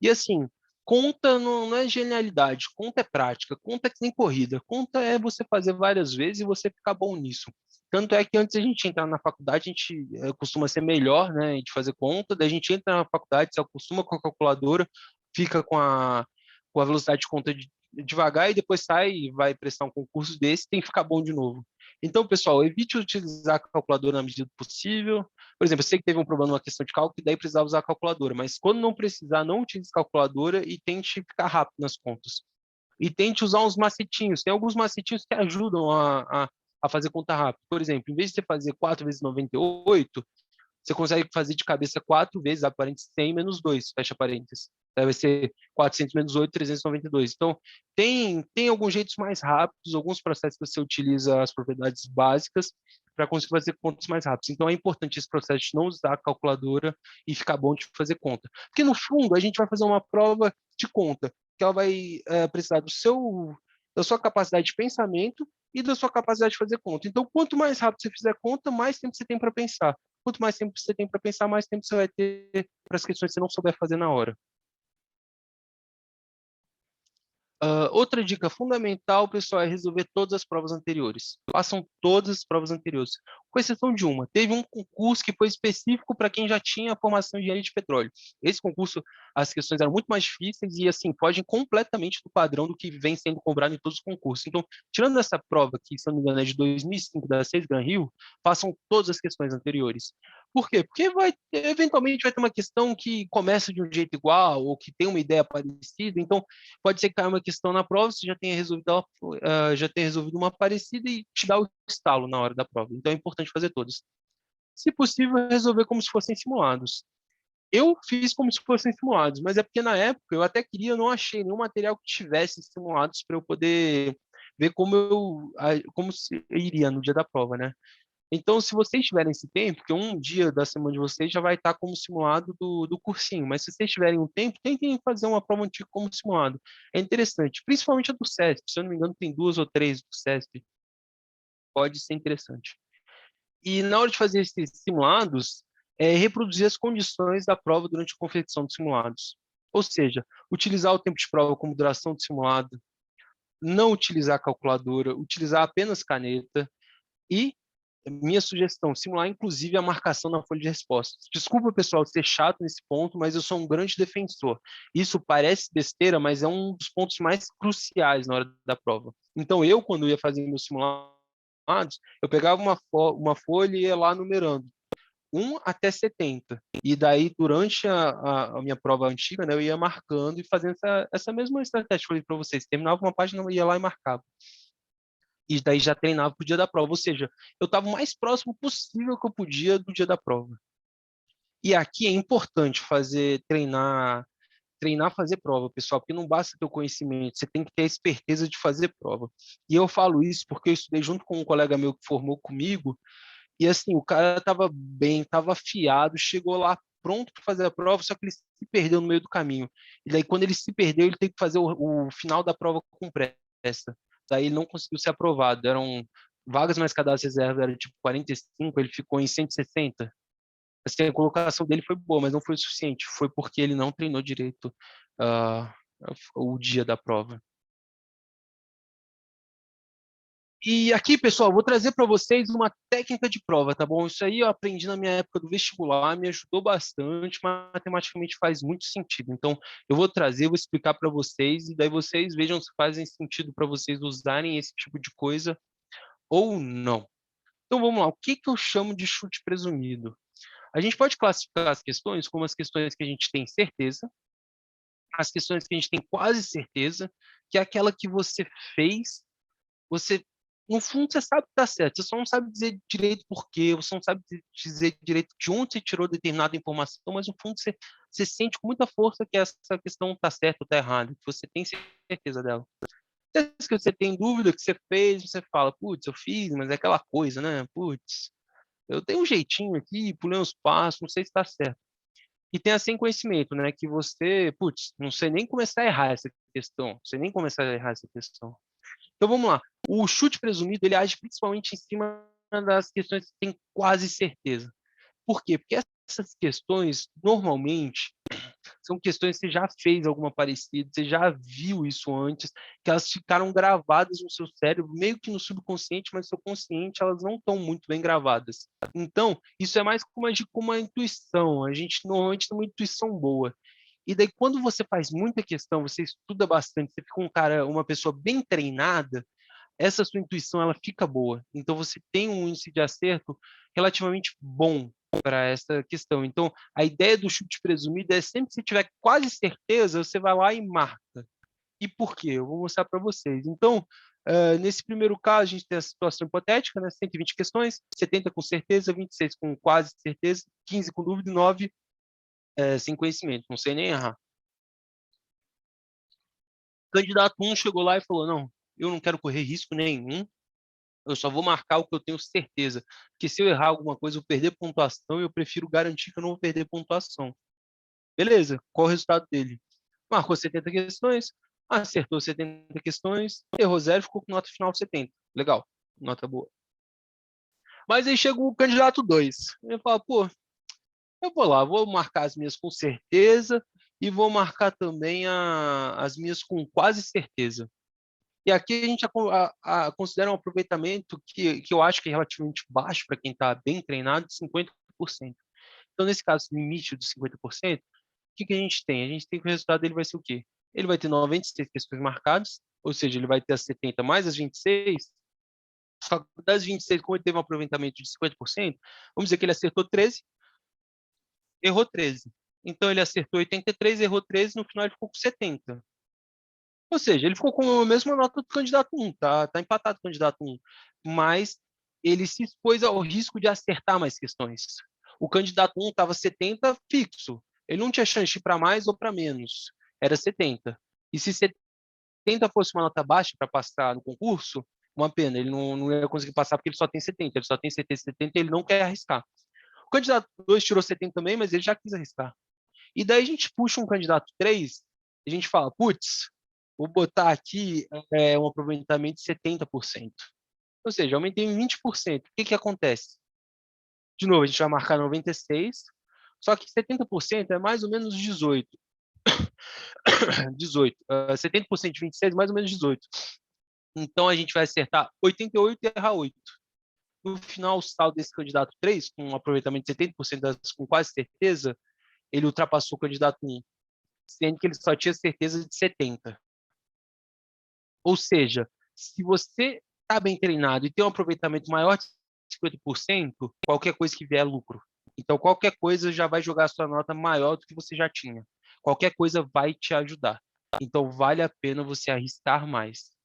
E assim, conta não é genialidade, conta é prática, conta é que nem corrida, conta é você fazer várias vezes e você ficar bom nisso. Tanto é que antes a gente entrar na faculdade, a gente costuma ser melhor, né, de fazer conta, daí a gente entra na faculdade, se acostuma com a calculadora, fica com a velocidade de conta devagar e depois sai e vai prestar um concurso desse, tem que ficar bom de novo. Então, pessoal, evite utilizar a calculadora na medida do possível. Por exemplo, eu sei que teve um problema numa questão de cálculo e daí precisava usar a calculadora, mas quando não precisar, não utilize calculadora e tente ficar rápido nas contas. E tente usar uns macetinhos. Tem alguns macetinhos que ajudam a fazer conta rápido. Por exemplo, em vez de você fazer 4 vezes 98, você consegue fazer de cabeça 4 vezes, abre parênteses, 100 menos 2, fecha parênteses. Aí vai ser 400 menos 8, 392. Então, tem alguns jeitos mais rápidos, alguns processos que você utiliza as propriedades básicas para conseguir fazer contas mais rápidas. Então, é importante esse processo de não usar a calculadora e ficar bom de fazer conta. Porque, no fundo, a gente vai fazer uma prova de conta, que ela vai precisar da sua capacidade de pensamento e da sua capacidade de fazer conta. Então, quanto mais rápido você fizer conta, mais tempo você tem para pensar. Quanto mais tempo você tem para pensar, mais tempo você vai ter para as questões que você não souber fazer na hora. Outra dica fundamental, pessoal, é resolver todas as provas anteriores. Façam todas as provas anteriores, com exceção de uma. Teve um concurso que foi específico para quem já tinha a formação de engenharia de petróleo. Esse concurso, as questões eram muito mais difíceis e, assim, fogem completamente do padrão do que vem sendo cobrado em todos os concursos. Então, tirando essa prova, que, se não me engano, é de 2005, da 6 Gran Rio, façam todas as questões anteriores. Por quê? Porque eventualmente vai ter uma questão que começa de um jeito igual ou que tem uma ideia parecida. Então, pode ser que caia uma questão na prova, você já tenha resolvido uma parecida e te dá o estalo na hora da prova. Então, é importante fazer todas. Se possível, resolver como se fossem simulados. Eu fiz como se fossem simulados, mas é porque na época eu até queria, eu não achei nenhum material que tivesse simulados para eu poder ver como se iria no dia da prova, né? Então, se vocês tiverem esse tempo, porque um dia da semana de vocês já vai estar como simulado do cursinho, mas se vocês tiverem um tempo, tentem fazer uma prova antiga como simulado. É interessante, principalmente a do CESP. Se eu não me engano, tem 2 ou 3 do CESP. Pode ser interessante. E na hora de fazer esses simulados, reproduzir as condições da prova durante a confecção dos simulados. Ou seja, utilizar o tempo de prova como duração do simulado, não utilizar calculadora, utilizar apenas caneta e minha sugestão, simular inclusive a marcação na folha de respostas. Desculpa, pessoal, ser chato nesse ponto, mas eu sou um grande defensor. Isso parece besteira, mas é um dos pontos mais cruciais na hora da prova. Então, eu, quando ia fazer meus simulados, eu pegava uma folha e ia lá numerando, 1 até 70. E daí, durante a minha prova antiga, né, eu ia marcando e fazendo essa mesma estratégia que eu falei para vocês. Terminava uma página, eu ia lá e marcava. E daí já treinava para o dia da prova, ou seja, eu estava o mais próximo possível que eu podia do dia da prova. E aqui é importante treinar fazer prova, pessoal, porque não basta ter o conhecimento, você tem que ter a esperteza de fazer prova. E eu falo isso porque eu estudei junto com um colega meu que formou comigo, e assim, o cara estava bem, estava afiado, chegou lá pronto para fazer a prova, só que ele se perdeu no meio do caminho. E daí, quando ele se perdeu, ele teve que fazer o final da prova com pressa. Daí ele não conseguiu ser aprovado. Eram vagas mais cadastro reserva, era tipo 45, ele ficou em 160. Assim, a colocação dele foi boa, mas não foi o suficiente. Foi porque ele não treinou direito uh, o dia da prova. E aqui, pessoal, vou trazer para vocês uma técnica de prova, tá bom? Isso aí eu aprendi na minha época do vestibular, me ajudou bastante, matematicamente faz muito sentido. Então, eu vou trazer, vou explicar para vocês, e daí vocês vejam se fazem sentido para vocês usarem esse tipo de coisa ou não. Então, vamos lá. O que eu chamo de chute presumido? A gente pode classificar as questões como as questões que a gente tem certeza, as questões que a gente tem quase certeza, que é aquela que você fez, você no fundo você sabe que está certo, você só não sabe dizer direito por quê, você não sabe dizer direito de onde você tirou determinada informação, mas no fundo você sente com muita força que essa questão está certa ou está errada, que você tem certeza dela. Se você tem dúvida que você fez, você fala, putz, eu fiz, mas é aquela coisa, né? Putz, eu tenho um jeitinho aqui, pulei uns passos, não sei se está certo. E tem a sem conhecimento, né? Que você, putz, não sei nem começar a errar essa questão, não sei nem começar a errar essa questão. Então vamos lá. O chute presumido ele age principalmente em cima das questões que tem quase certeza. Por quê? Porque essas questões, normalmente, são questões que você já fez alguma parecida, você já viu isso antes, que elas ficaram gravadas no seu cérebro, meio que no subconsciente, mas no seu consciente elas não estão muito bem gravadas. Então, isso é mais como uma intuição. A gente normalmente tem uma intuição boa. E daí, quando você faz muita questão, você estuda bastante, você fica uma pessoa bem treinada, essa sua intuição ela fica boa. Então, você tem um índice de acerto relativamente bom para essa questão. Então, a ideia do chute presumido é sempre que você tiver quase certeza, você vai lá e marca. E por quê? Eu vou mostrar para vocês. Então, nesse primeiro caso, a gente tem a situação hipotética, né? 120 questões, 70 com certeza, 26 com quase certeza, 15 com dúvida e 9 sem conhecimento, não sei nem errar. O candidato 1 chegou lá e falou, não, eu não quero correr risco nenhum, eu só vou marcar o que eu tenho certeza, porque se eu errar alguma coisa, eu vou perder pontuação e eu prefiro garantir que eu não vou perder pontuação. Beleza, qual o resultado dele? Marcou 70 questões, acertou 70 questões, errou 0, ficou com nota final 70. Legal, nota boa. Mas aí chega o candidato 2. Ele fala, pô, eu vou lá, vou marcar as minhas com certeza e vou marcar também as minhas com quase certeza. E aqui a gente considera um aproveitamento que eu acho que é relativamente baixo para quem está bem treinado, de 50%. Então, nesse caso, limite dos 50%, o que a gente tem? A gente tem que o resultado dele vai ser o quê? Ele vai ter 96 questões marcadas, ou seja, ele vai ter as 70 mais as 26, só que das 26, como ele teve um aproveitamento de 50%, vamos dizer que ele acertou 13, errou 13. Então, ele acertou 83, errou 13, no final ele ficou com 70. Ou seja, ele ficou com a mesma nota do candidato 1, tá empatado com o candidato 1, mas ele se expôs ao risco de acertar mais questões. O candidato 1 estava 70 fixo, ele não tinha chance de ir para mais ou para menos, era 70. E se 70 fosse uma nota baixa para passar no concurso, uma pena, ele não ia conseguir passar porque ele só tem 70, ele só tem 70 e ele não quer arriscar. O candidato 2 tirou 70 também, mas ele já quis arriscar. E daí a gente puxa um candidato 3, e a gente fala, putz, vou botar aqui um aproveitamento de 70%. Ou seja, aumentei em 20%. O que acontece? De novo, a gente vai marcar 96, só que 70% é mais ou menos 18. 18. 70% de 26 é mais ou menos 18. Então, a gente vai acertar 88 e errar 8. No final, o saldo desse candidato 3, com um aproveitamento de 70% com quase certeza, ele ultrapassou o candidato 1, sendo que ele só tinha certeza de 70. Ou seja, se você está bem treinado e tem um aproveitamento maior de 50%, qualquer coisa que vier é lucro. Então, qualquer coisa já vai jogar a sua nota maior do que você já tinha. Qualquer coisa vai te ajudar. Então, vale a pena você arriscar mais.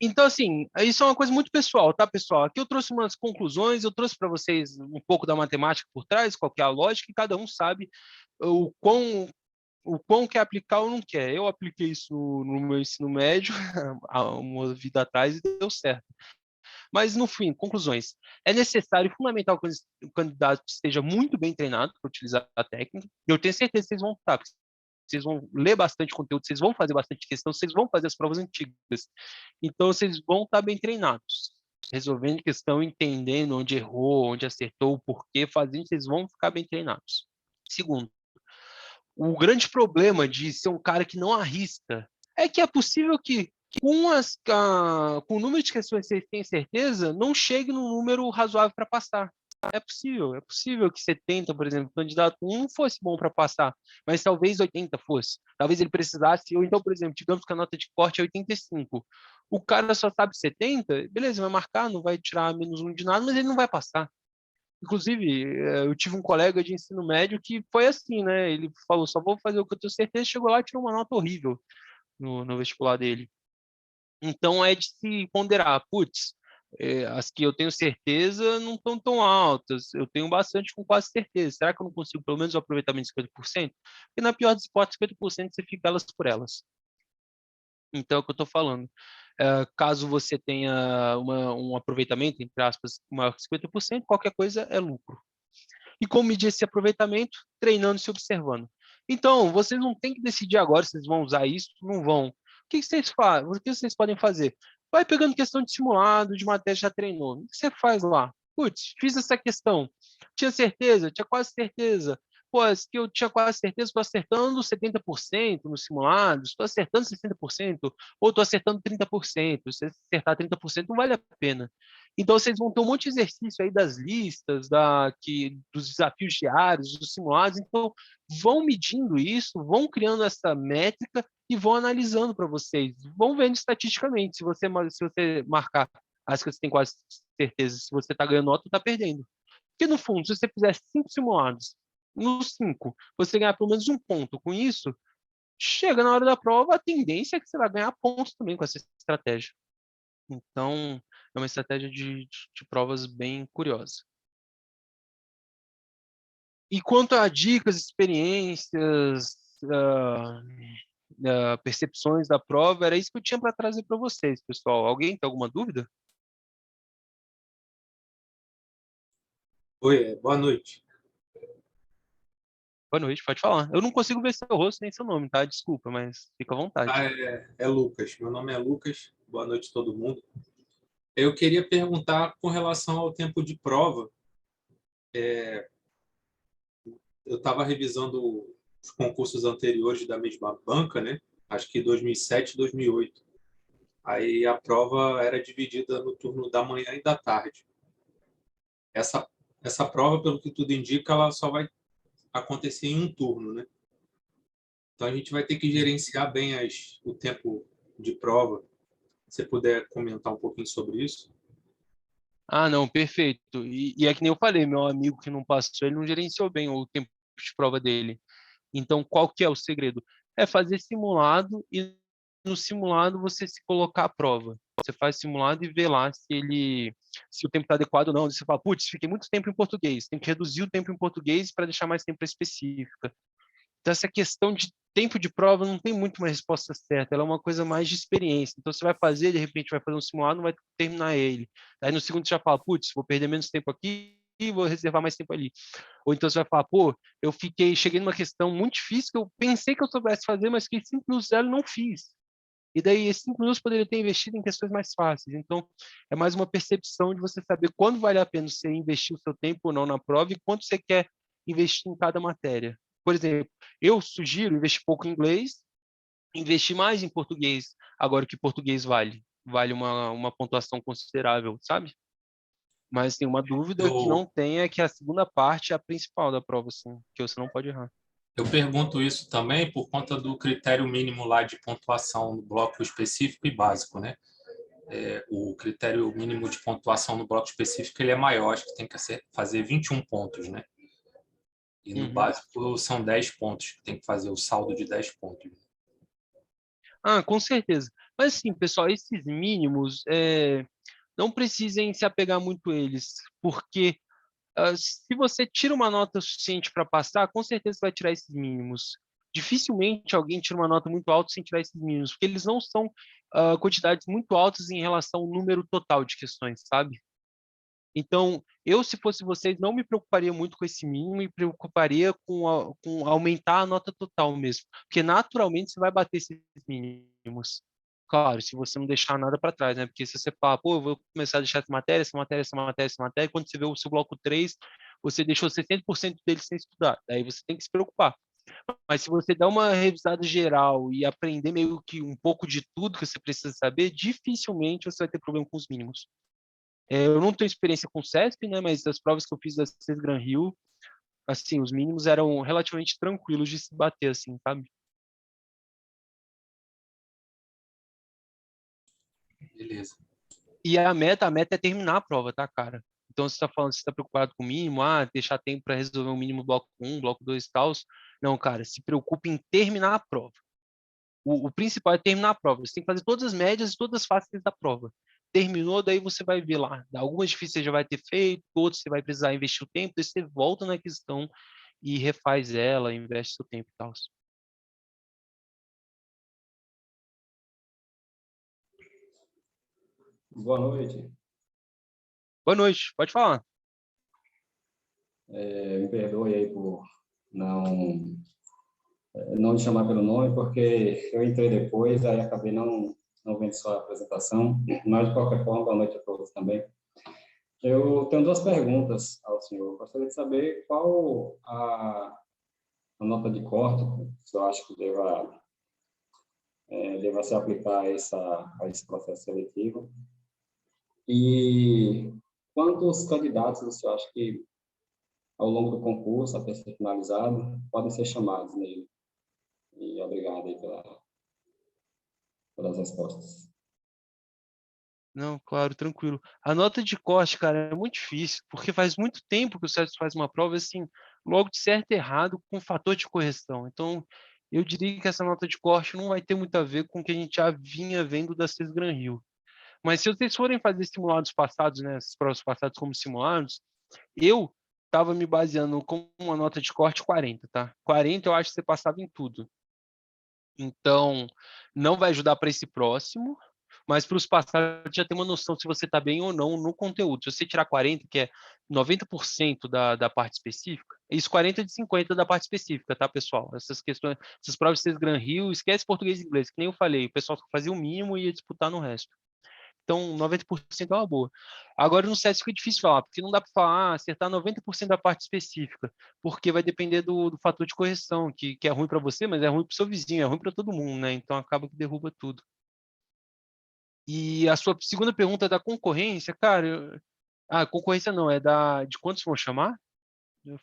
Então, assim, isso é uma coisa muito pessoal, tá, pessoal? Aqui eu trouxe umas conclusões, eu trouxe para vocês um pouco da matemática por trás, qual que é a lógica, e cada um sabe o quão quer aplicar ou não quer. Eu apliquei isso no meu ensino médio, há uma vida atrás, e deu certo. Mas, no fim, conclusões. É necessário e fundamental que o candidato esteja muito bem treinado para utilizar a técnica. Eu tenho certeza que vocês vão estar, vocês vão ler bastante conteúdo, vocês vão fazer bastante questão, vocês vão fazer as provas antigas. Então, vocês vão estar bem treinados. Resolvendo questão, entendendo onde errou, onde acertou, o porquê, fazendo, vocês vão ficar bem treinados. Segundo, o grande problema de ser um cara que não arrisca é que é possível que com o número de questões que você tem certeza, não chegue num número razoável para passar. É possível que 70, por exemplo, candidato 1 fosse bom para passar, mas talvez 80 fosse. Talvez ele precisasse, ou então, por exemplo, digamos que a nota de corte é 85. O cara só sabe 70, beleza, vai marcar, não vai tirar -1 de nada, mas ele não vai passar. Inclusive, eu tive um colega de ensino médio que foi assim, né? Ele falou, só vou fazer o que eu tenho certeza, chegou lá e tirou uma nota horrível no vestibular dele. Então, é de se ponderar, putz, as que eu tenho certeza não estão tão altas, eu tenho bastante com quase certeza. Será que eu não consigo pelo menos o aproveitamento de 50%? Porque na pior das hipóteses, 50% você fica elas por elas. Então, é o que eu estou falando. Caso você tenha um aproveitamento, entre aspas, maior que 50%, qualquer coisa é lucro. E como medir esse aproveitamento? Treinando e se observando. Então, vocês não têm que decidir agora se vocês vão usar isso ou não vão. O que vocês fazem? O que vocês podem fazer? Vai pegando questão de simulado, de matéria já treinou. O que você faz lá? Putz, fiz essa questão. Tinha certeza? Tinha quase certeza. pô, esse que eu tinha quase certeza, estou acertando 70% nos simulados, estou acertando 60%, ou estou acertando 30%. Se acertar 30% não vale a pena. Então, vocês vão ter um monte de exercício aí das listas, dos desafios diários, dos simulados. Então, vão medindo isso, vão criando essa métrica e vão analisando para vocês. Vão vendo estatisticamente. Se você marcar as que você tem quase certeza, se você está ganhando nota ou está perdendo. Porque, no fundo, se você fizer 5 simulados, nos 5, você ganhar pelo menos um ponto com isso, chega na hora da prova, a tendência é que você vai ganhar pontos também com essa estratégia. Então, é uma estratégia de provas bem curiosa. E quanto a dicas, experiências, percepções da prova, era isso que eu tinha para trazer para vocês, pessoal. Alguém tem alguma dúvida? Oi, boa noite. Boa noite, pode falar. Eu não consigo ver seu rosto nem seu nome, tá? Desculpa, mas fica à vontade. É Lucas. Meu nome é Lucas. Boa noite a todo mundo. Eu queria perguntar com relação ao tempo de prova. Eu estava revisando os concursos anteriores da mesma banca, né? Acho que 2007 e 2008. Aí a prova era dividida no turno da manhã e da tarde. Essa prova, pelo que tudo indica, ela só vai acontecer em um turno, né? Então a gente vai ter que gerenciar bem o tempo de prova. Se você puder comentar um pouquinho sobre isso. Ah, não, perfeito. E é que nem eu falei, meu amigo que não passou, ele não gerenciou bem o tempo de prova dele. Então, qual que é o segredo? É fazer simulado e no simulado você se colocar à prova. Você faz simulado e vê lá se o tempo está adequado ou não. Você fala, putz, fiquei muito tempo em português. Tem que reduzir o tempo em português para deixar mais tempo para específica. Então, essa questão de tempo de prova não tem muito uma resposta certa, ela é uma coisa mais de experiência. Então, você vai fazer, de repente, vai fazer um simulado, não vai terminar ele. Aí, no segundo, você já fala, putz, vou perder menos tempo aqui e vou reservar mais tempo ali. Ou então, você vai falar, pô, cheguei numa questão muito difícil que eu pensei que eu soubesse fazer, mas fiquei 5 minutos dela e não fiz. E daí, esses 5 minutos poderia ter investido em questões mais fáceis. Então, é mais uma percepção de você saber quando vale a pena você investir o seu tempo ou não na prova e quanto você quer investir em cada matéria. Por exemplo, eu sugiro investir pouco em inglês, investir mais em português, agora que português vale uma pontuação considerável, sabe? Mas tem uma dúvida que Eu, não tem, é que a segunda parte é a principal da prova, assim, que você não pode errar. eu pergunto isso também por conta do critério mínimo lá de pontuação no bloco específico e básico, né? O critério mínimo de pontuação no bloco específico ele é maior, acho que tem que fazer 21 pontos, né? E no Uhum. básico são 10 pontos, que tem que fazer o saldo de 10 pontos. Ah, com certeza. Mas assim, pessoal, esses mínimos, não precisem se apegar muito a eles, porque se você tira uma nota suficiente para passar, com certeza você vai tirar esses mínimos. Dificilmente alguém tira uma nota muito alta sem tirar esses mínimos, porque eles não são quantidades muito altas em relação ao número total de questões, sabe? Então, eu, se fosse vocês, não me preocuparia muito com esse mínimo e preocuparia com aumentar a nota total mesmo, porque naturalmente você vai bater esses mínimos. Claro, se você não deixar nada para trás, né? Porque se você fala, pô, eu vou começar a deixar essa matéria, essa matéria, essa matéria, essa matéria, quando você vê o seu bloco 3, você deixou 60% dele sem estudar. Daí você tem que se preocupar. Mas se você dá uma revisada geral e aprender meio que um pouco de tudo que você precisa saber, dificilmente você vai ter problema com os mínimos. Eu não tenho experiência com CESP, né, mas das provas que eu fiz da CES Gran Rio, assim, os mínimos eram relativamente tranquilos de se bater, assim, sabe? Beleza. E a meta é terminar a prova, tá, cara? Então, você está falando, você está preocupado com o mínimo, deixar tempo para resolver o mínimo bloco 1, bloco 2 e tal. Não, cara, se preocupe em terminar a prova. O principal é terminar a prova. Você tem que fazer todas as médias e todas as faces da prova. Terminou, daí você vai ver lá. Algumas difíceis você já vai ter feito, outras você vai precisar investir o tempo, daí você volta na questão e refaz ela, investe seu tempo e tal. Boa noite. Boa noite, pode falar. Me perdoe aí por não não te chamar pelo nome, porque eu entrei depois, aí acabei não vendo sua apresentação, mas de qualquer forma, boa noite a todos também. Eu tenho duas perguntas ao senhor. Gostaria de saber qual nota de corte, eu acho que deva se aplicar a esse processo seletivo. E quantos candidatos você acha que, ao longo do concurso, até ser finalizado, podem ser chamados nele? E obrigado aí pelas respostas. Não, claro, tranquilo. A nota de corte, cara, é muito difícil, porque faz muito tempo que o CESP faz uma prova, assim, logo de certo e errado, com fator de correção. Então, eu diria que essa nota de corte não vai ter muito a ver com o que a gente já vinha vendo da CES Gran Rio. Mas se vocês forem fazer simulados passados, né, essas provas passadas como simulados, eu estava me baseando com uma nota de corte 40, tá? 40 eu acho que você passava em tudo. Então, não vai ajudar para esse próximo, mas para os passados já ter uma noção se você está bem ou não no conteúdo. Se você tirar 40, que é 90% da parte específica, isso 40 de 50 da parte específica, tá, pessoal? Essas questões, essas provas de Gran Rio, esquece português e inglês, que nem eu falei, o pessoal só fazia o mínimo e ia disputar no resto. Então, 90% é uma boa. Agora, no SESC fica difícil falar, porque não dá para falar, acertar 90% da parte específica, porque vai depender do fator de correção, que é ruim para você, mas é ruim para o seu vizinho, é ruim para todo mundo, né? Então, acaba que derruba tudo. E a sua segunda pergunta é da concorrência, cara. Concorrência não, é de quantos vão chamar?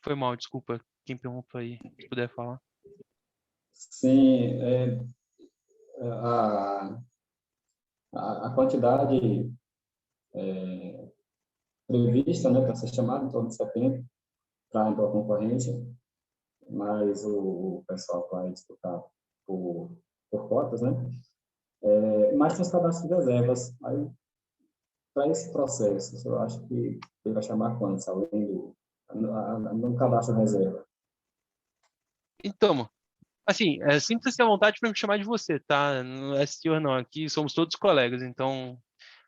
Foi mal, desculpa. Quem perguntou aí, se puder falar. Sim, a quantidade prevista, né, para ser chamado em torno de 70 para entrar a concorrência, mas o pessoal vai disputar por cotas, né? Mas tem os cadastros de reservas. Aí, para esse processo, eu acho que ele vai chamar quantos, além do cadastro de reserva? Então, assim, sinta-se à vontade para me chamar de você, tá? Não é senhor não, aqui somos todos colegas, então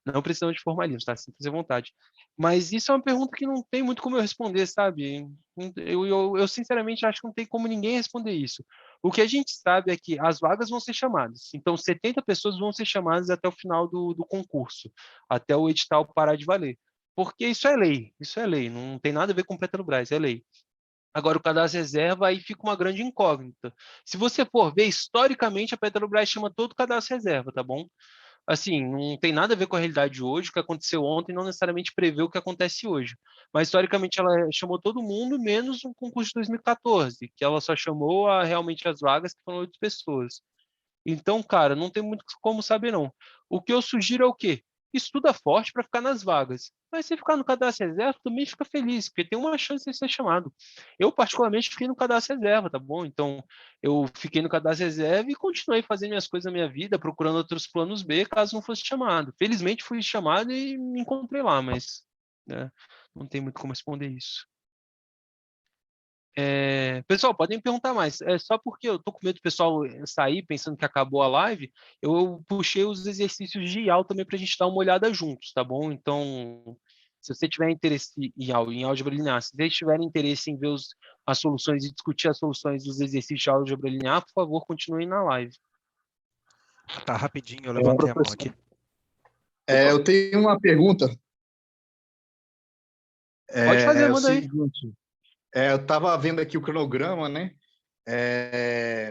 não precisamos de formalismo, tá? Sinta-se à vontade. Mas isso é uma pergunta que não tem muito como eu responder, sabe? Eu sinceramente acho que não tem como ninguém responder isso. O que a gente sabe é que as vagas vão ser chamadas. Então, 70 pessoas vão ser chamadas até o final do concurso, até o edital parar de valer. Porque isso é lei, não tem nada a ver com Petrobras, é lei. Agora, o cadastro reserva, aí fica uma grande incógnita. Se você for ver, historicamente, a Petrobras chama todo cadastro reserva, tá bom? Assim, não tem nada a ver com a realidade de hoje, o que aconteceu ontem não necessariamente prevê o que acontece hoje. Mas, historicamente, ela chamou todo mundo, menos o concurso de 2014, que ela só chamou realmente as vagas, que foram 8 pessoas. Então, cara, não tem muito como saber, não. O que eu sugiro é o quê? Estuda forte para ficar nas vagas. Mas se ficar no cadastro reserva, também fica feliz, porque tem uma chance de ser chamado. Eu, particularmente, fiquei no cadastro reserva, tá bom? Então, eu fiquei no cadastro reserva e continuei fazendo minhas coisas na minha vida, procurando outros planos B, caso não fosse chamado. Felizmente, fui chamado e me encontrei lá, mas né, não tem muito como responder isso. Pessoal, podem perguntar mais. É só porque eu tô com medo do pessoal sair pensando que acabou a live, eu puxei os exercícios de IAL também para a gente dar uma olhada juntos, tá bom? Então, se você tiver interesse em álgebra linear, se vocês tiverem interesse em ver as soluções e discutir as soluções dos exercícios de álgebra linear, por favor, continuem na live. Tá, rapidinho, eu levantei a mão aqui. Eu tenho uma pergunta. Pode fazer, manda aí. Seguinte, eu estava vendo aqui o cronograma, né?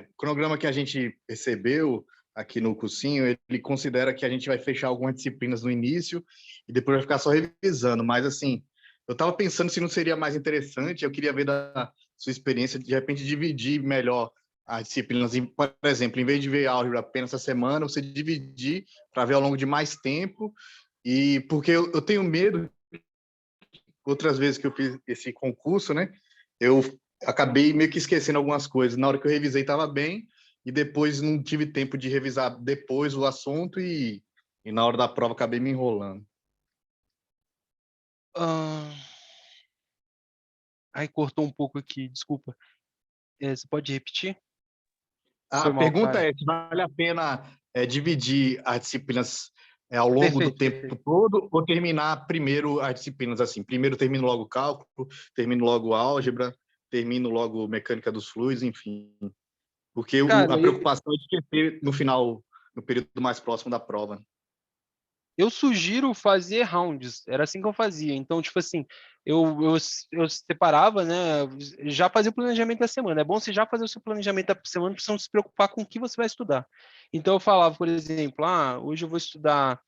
O cronograma que a gente recebeu aqui no cursinho, ele considera que a gente vai fechar algumas disciplinas no início e depois vai ficar só revisando. Mas, assim, eu estava pensando se não seria mais interessante, eu queria ver da sua experiência, de repente, dividir melhor as disciplinas. Por exemplo, em vez de ver álgebra apenas essa semana, você dividir para ver ao longo de mais tempo. E porque eu tenho medo, outras vezes que eu fiz esse concurso, né? Eu acabei meio que esquecendo algumas coisas. Na hora que eu revisei, estava bem, e depois não tive tempo de revisar depois o assunto, e na hora da prova acabei me enrolando. Ai, cortou um pouco aqui, desculpa. Você pode repetir? A pergunta é se vale a pena dividir as disciplinas ao longo do tempo todo, ou terminar primeiro as disciplinas assim? Primeiro termino logo cálculo, termino logo álgebra, termino logo mecânica dos fluidos, enfim. Porque a preocupação é de esquecer no final, no período mais próximo da prova. Eu sugiro fazer rounds, era assim que eu fazia. Então, tipo assim, eu separava, né? Já fazia o planejamento da semana. É bom você já fazer o seu planejamento da semana para você não se preocupar com o que você vai estudar. Então, eu falava, por exemplo, hoje eu vou estudar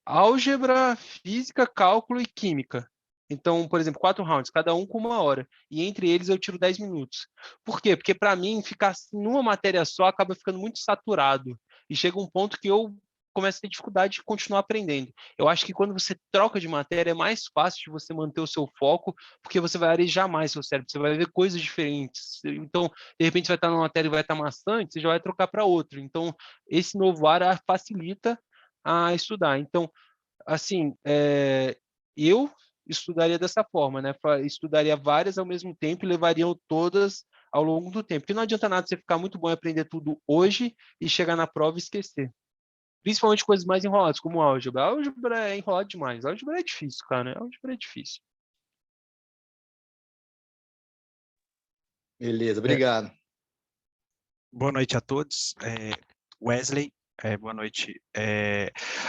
álgebra, física, cálculo e química. Então, por exemplo, 4 rounds, cada um com 1 hora. E entre eles eu tiro 10 minutos. Por quê? Porque para mim, ficar numa matéria só acaba ficando muito saturado. E chega um ponto que eu começo a ter dificuldade de continuar aprendendo. Eu acho que quando você troca de matéria, é mais fácil de você manter o seu foco, porque você vai arejar mais seu cérebro, você vai ver coisas diferentes. Então, de repente, você vai estar numa matéria e vai estar maçante, você já vai trocar para outra. Então, esse novo ar facilita a estudar. Então, assim, eu estudaria dessa forma, né? Estudaria várias ao mesmo tempo e levariam todas ao longo do tempo. Porque não adianta nada você ficar muito bom em aprender tudo hoje e chegar na prova e esquecer. Principalmente coisas mais enroladas, como álgebra. A álgebra é enrolado demais. A álgebra é difícil, cara. A álgebra é difícil. Beleza, obrigado. Boa noite a todos. Wesley, boa noite.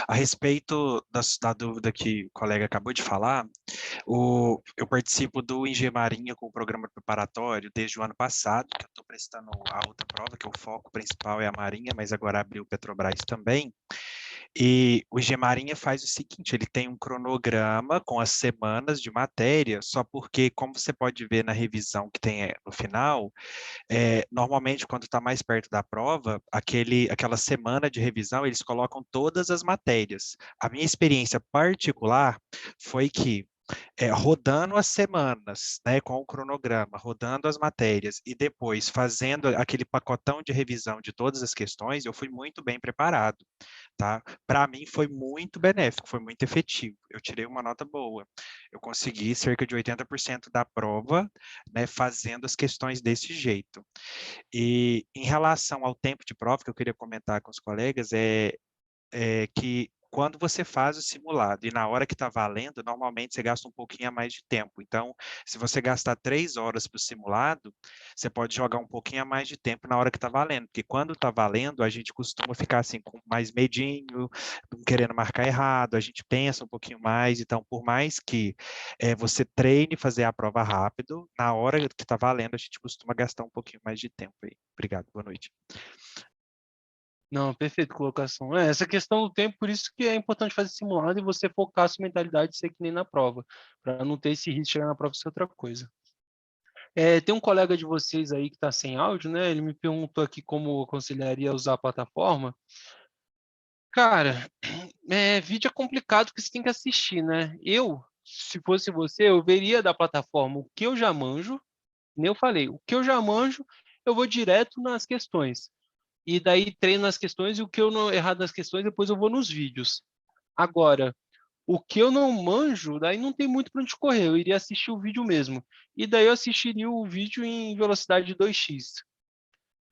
A respeito da dúvida que o colega acabou de falar, eu participo do Engenharia com o programa preparatório desde o ano passado, que eu estou prestando a outra prova, que o foco principal é a Marinha, mas agora abriu o Petrobras também. E o Gemarinha faz o seguinte, ele tem um cronograma com as semanas de matéria, só porque, como você pode ver na revisão que tem no final, normalmente quando está mais perto da prova, aquela semana de revisão, eles colocam todas as matérias. A minha experiência particular foi que rodando as semanas, né, com o cronograma, rodando as matérias e depois fazendo aquele pacotão de revisão de todas as questões, eu fui muito bem preparado, tá? Para mim foi muito benéfico, foi muito efetivo. Eu tirei uma nota boa. Eu consegui cerca de 80% da prova, né, fazendo as questões desse jeito. E em relação ao tempo de prova, que eu queria comentar com os colegas, que quando você faz o simulado e na hora que está valendo, normalmente você gasta um pouquinho a mais de tempo. Então, se você gastar 3 horas para o simulado, você pode jogar um pouquinho a mais de tempo na hora que está valendo. Porque quando está valendo, a gente costuma ficar assim com mais medinho, não querendo marcar errado, a gente pensa um pouquinho mais. Então, por mais que você treine fazer a prova rápido, na hora que está valendo, a gente costuma gastar um pouquinho mais de tempo aí. Obrigado, boa noite. Não, perfeita colocação. Essa questão do tempo, por isso que é importante fazer simulado e você focar a sua mentalidade de ser que nem na prova, para não ter esse risco de chegar na prova e ser outra coisa. Tem um colega de vocês aí que está sem áudio, né? Ele me perguntou aqui como eu aconselharia usar a plataforma. Cara, vídeo é complicado porque você tem que assistir, né? Se fosse você, eu veria da plataforma o que eu já manjo, nem eu falei, o que eu já manjo, eu vou direto nas questões. E daí treino nas questões e o que eu não errado nas questões, depois eu vou nos vídeos. Agora, o que eu não manjo, daí não tem muito para onde correr, eu iria assistir o vídeo mesmo. E daí eu assistiria o vídeo em velocidade de 2x.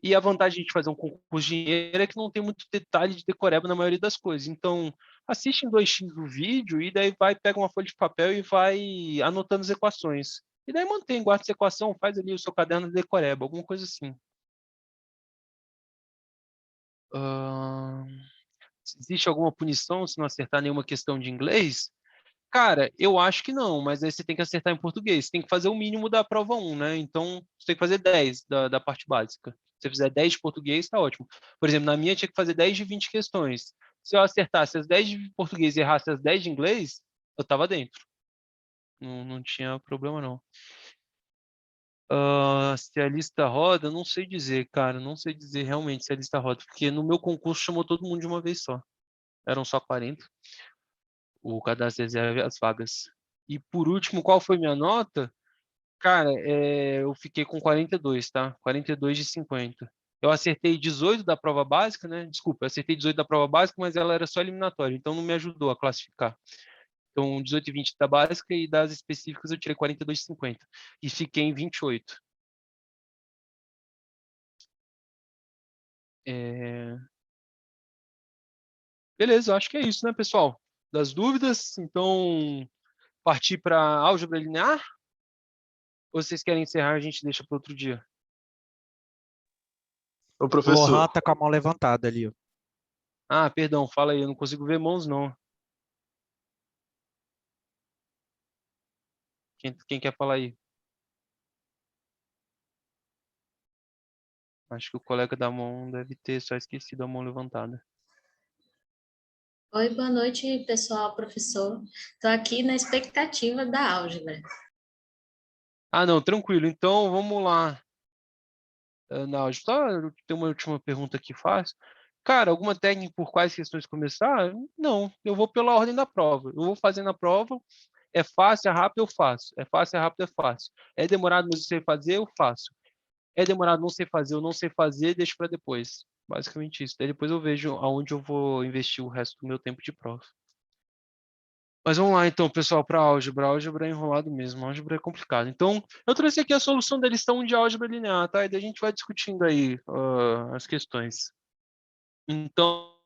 E a vantagem de fazer um concurso de engenheiro é que não tem muito detalhe de decoreba na maioria das coisas. Então, assiste em 2x o vídeo e daí pega uma folha de papel e vai anotando as equações. E daí mantém, guarda essa equação, faz ali o seu caderno de decoreba, alguma coisa assim. Existe alguma punição se não acertar nenhuma questão de inglês? Cara, eu acho que não, mas aí você tem que acertar em português. Você tem que fazer o mínimo da prova 1, né? Então, você tem que fazer 10 da parte básica. Se você fizer 10 de português, tá ótimo. Por exemplo, na minha tinha que fazer 10 de 20 questões. Se eu acertasse as 10 de português e errasse as 10 de inglês, eu tava dentro. Não tinha problema, não. Se a lista roda, não sei dizer, cara. Não sei dizer realmente se a lista roda, porque no meu concurso chamou todo mundo de uma vez só. Eram só 40. O cadastro reserva as vagas. E por último, qual foi minha nota? Cara, eu fiquei com 42, tá? 42 de 50. Eu acertei 18 da prova básica, né? Desculpa, eu acertei 18 da prova básica, mas ela era só eliminatória, então não me ajudou a classificar. Então, 18 e 20 da básica e das específicas eu tirei 42 de 50. E fiquei em 28. Beleza, eu acho que é isso, né, pessoal? Das dúvidas, então, partir para álgebra linear? Ou vocês querem encerrar, a gente deixa para outro dia? Ô, O professor, Lohan tá com a mão levantada ali, ó. Ah, perdão, fala aí, eu não consigo ver mãos, não. Quem quer falar aí? Acho que o colega da mão deve ter só esquecido a mão levantada. Oi, boa noite, pessoal, professor. Estou aqui na expectativa da álgebra. Ah, não, tranquilo. Então, vamos lá. Não, só tem uma última pergunta que faço. Cara, alguma técnica por quais questões começar? Não, eu vou pela ordem da prova. Eu vou fazendo a prova, é fácil, é rápido, eu faço. É fácil, é rápido, é fácil. É demorado, mas eu sei fazer, eu faço. É demorado, não sei fazer, eu não sei fazer, deixo para depois. Basicamente isso. Daí depois eu vejo aonde eu vou investir o resto do meu tempo de prova. Mas vamos lá então, pessoal, para álgebra. Álgebra é enrolado mesmo, álgebra é complicado. Então, eu trouxe aqui a solução da lição de álgebra linear, tá? E daí a gente vai discutindo aí as questões. Então,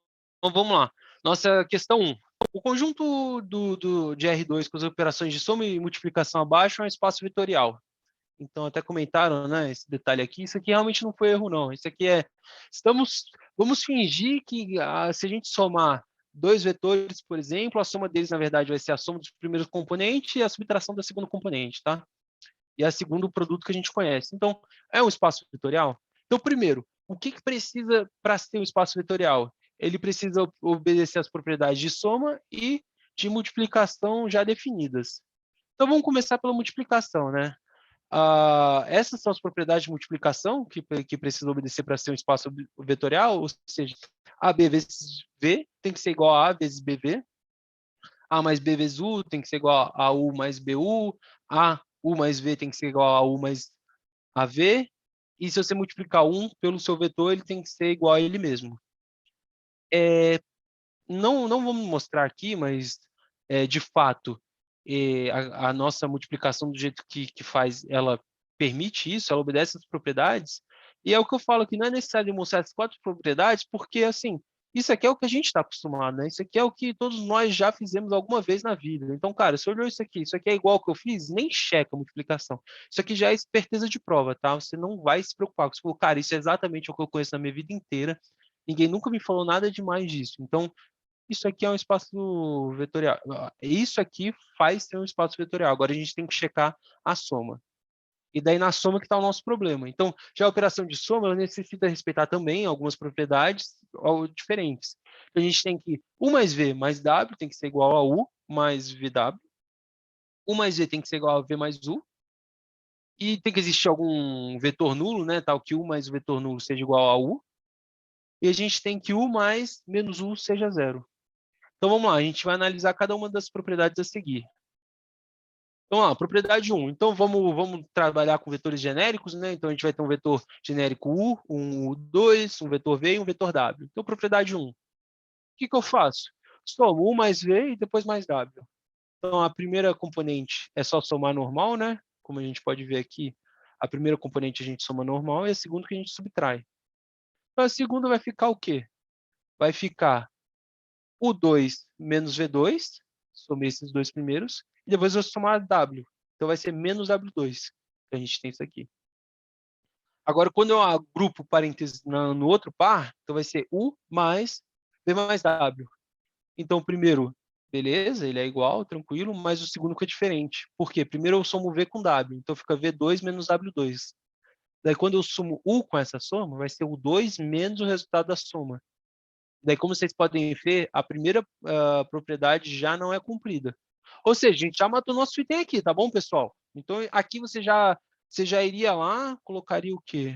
vamos lá. Nossa questão 1. O conjunto de R2 com as operações de soma e multiplicação abaixo é um espaço vetorial. Então, até comentaram, né, esse detalhe aqui. Isso aqui realmente não foi erro, não. Isso aqui é... Vamos fingir que se a gente somar dois vetores, por exemplo, a soma deles, na verdade, vai ser a soma dos primeiros componentes e a subtração da segunda componente, tá? E a segundo produto que a gente conhece. Então, é um espaço vetorial? Então, primeiro, o que precisa para ser um espaço vetorial? Ele precisa obedecer às propriedades de soma e de multiplicação já definidas. Então, vamos começar pela multiplicação, né? Essas são as propriedades de multiplicação que precisa obedecer para ser um espaço vetorial, ou seja, AB vezes V tem que ser igual a vezes BV, A mais B vezes U tem que ser igual a U mais BU, A U mais V tem que ser igual a U mais AV, e se você multiplicar 1 pelo seu vetor, ele tem que ser igual a ele mesmo. Não vamos mostrar aqui, mas de fato, a nossa multiplicação do jeito que faz, ela permite isso, ela obedece às propriedades, e é o que eu falo aqui, não é necessário demonstrar essas 4 propriedades, porque, assim, isso aqui é o que a gente está acostumado, né? Isso aqui é o que todos nós já fizemos alguma vez na vida. Então, cara, você olhou isso aqui é igual ao que eu fiz, nem checa a multiplicação. Isso aqui já é esperteza de prova, tá? Você não vai se preocupar. Você falou, cara, isso é exatamente o que eu conheço na minha vida inteira, ninguém nunca me falou nada demais disso. Então, isso aqui é um espaço vetorial. Isso aqui faz ser um espaço vetorial. Agora a gente tem que checar a soma. E daí na soma que está o nosso problema. Então, já a operação de soma ela necessita respeitar também algumas propriedades diferentes. A gente tem que U mais V mais W tem que ser igual a U mais VW. U mais V tem que ser igual a V mais U. E tem que existir algum vetor nulo, né? Tal que U mais o vetor nulo seja igual a U. E a gente tem que U mais menos U seja zero. Então vamos lá, a gente vai analisar cada uma das propriedades a seguir. Então, propriedade 1. Então vamos trabalhar com vetores genéricos, né? Então a gente vai ter um vetor genérico U, um U2, um vetor V e um vetor W. Então, propriedade 1. O que eu faço? Somo U mais V e depois mais W. Então, a primeira componente é só somar normal, né? Como a gente pode ver aqui, a primeira componente a gente soma normal e a segunda que a gente subtrai. Então, a segunda vai ficar o quê? Vai ficar U2 menos V2, somei esses dois primeiros, e depois eu vou somar W. Então vai ser menos W2, que a gente tem isso aqui. Agora, quando eu agrupo parênteses no outro par, então vai ser U mais V mais W. Então, o primeiro, beleza, ele é igual, tranquilo, mas o segundo fica diferente. Por quê? Primeiro eu somo V com W, então fica V2 menos W2. Daí, quando eu somo U com essa soma, vai ser U2 menos o resultado da soma. Daí, como vocês podem ver, a primeira propriedade já não é cumprida. Ou seja, a gente já matou nosso item aqui, tá bom, pessoal? Então, aqui você já iria lá, colocaria o quê?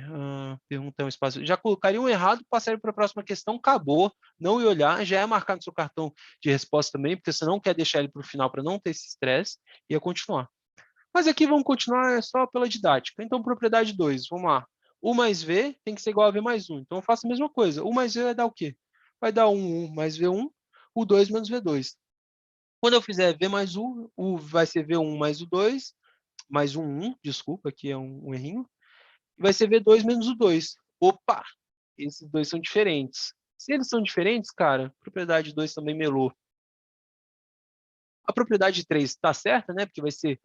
Perguntar um espaço. Já colocaria um errado, passaria para a próxima questão, acabou. Não ia olhar, já é marcar no seu cartão de resposta também, porque você não quer deixar ele para o final para não ter esse estresse, ia continuar. Mas aqui vamos continuar só pela didática. Então, propriedade 2, vamos lá. U mais V tem que ser igual a V mais 1. Então, eu faço a mesma coisa. U mais V vai dar o quê? Vai dar 1 mais V1, U2 menos V2. Quando eu fizer V mais U, U vai ser V1 mais U2, mais 1, desculpa, aqui é um errinho. E vai ser V2 menos U2. Opa! Esses dois são diferentes. Se eles são diferentes, cara, a propriedade 2 também melou. A propriedade 3 está certa, né? Porque vai ser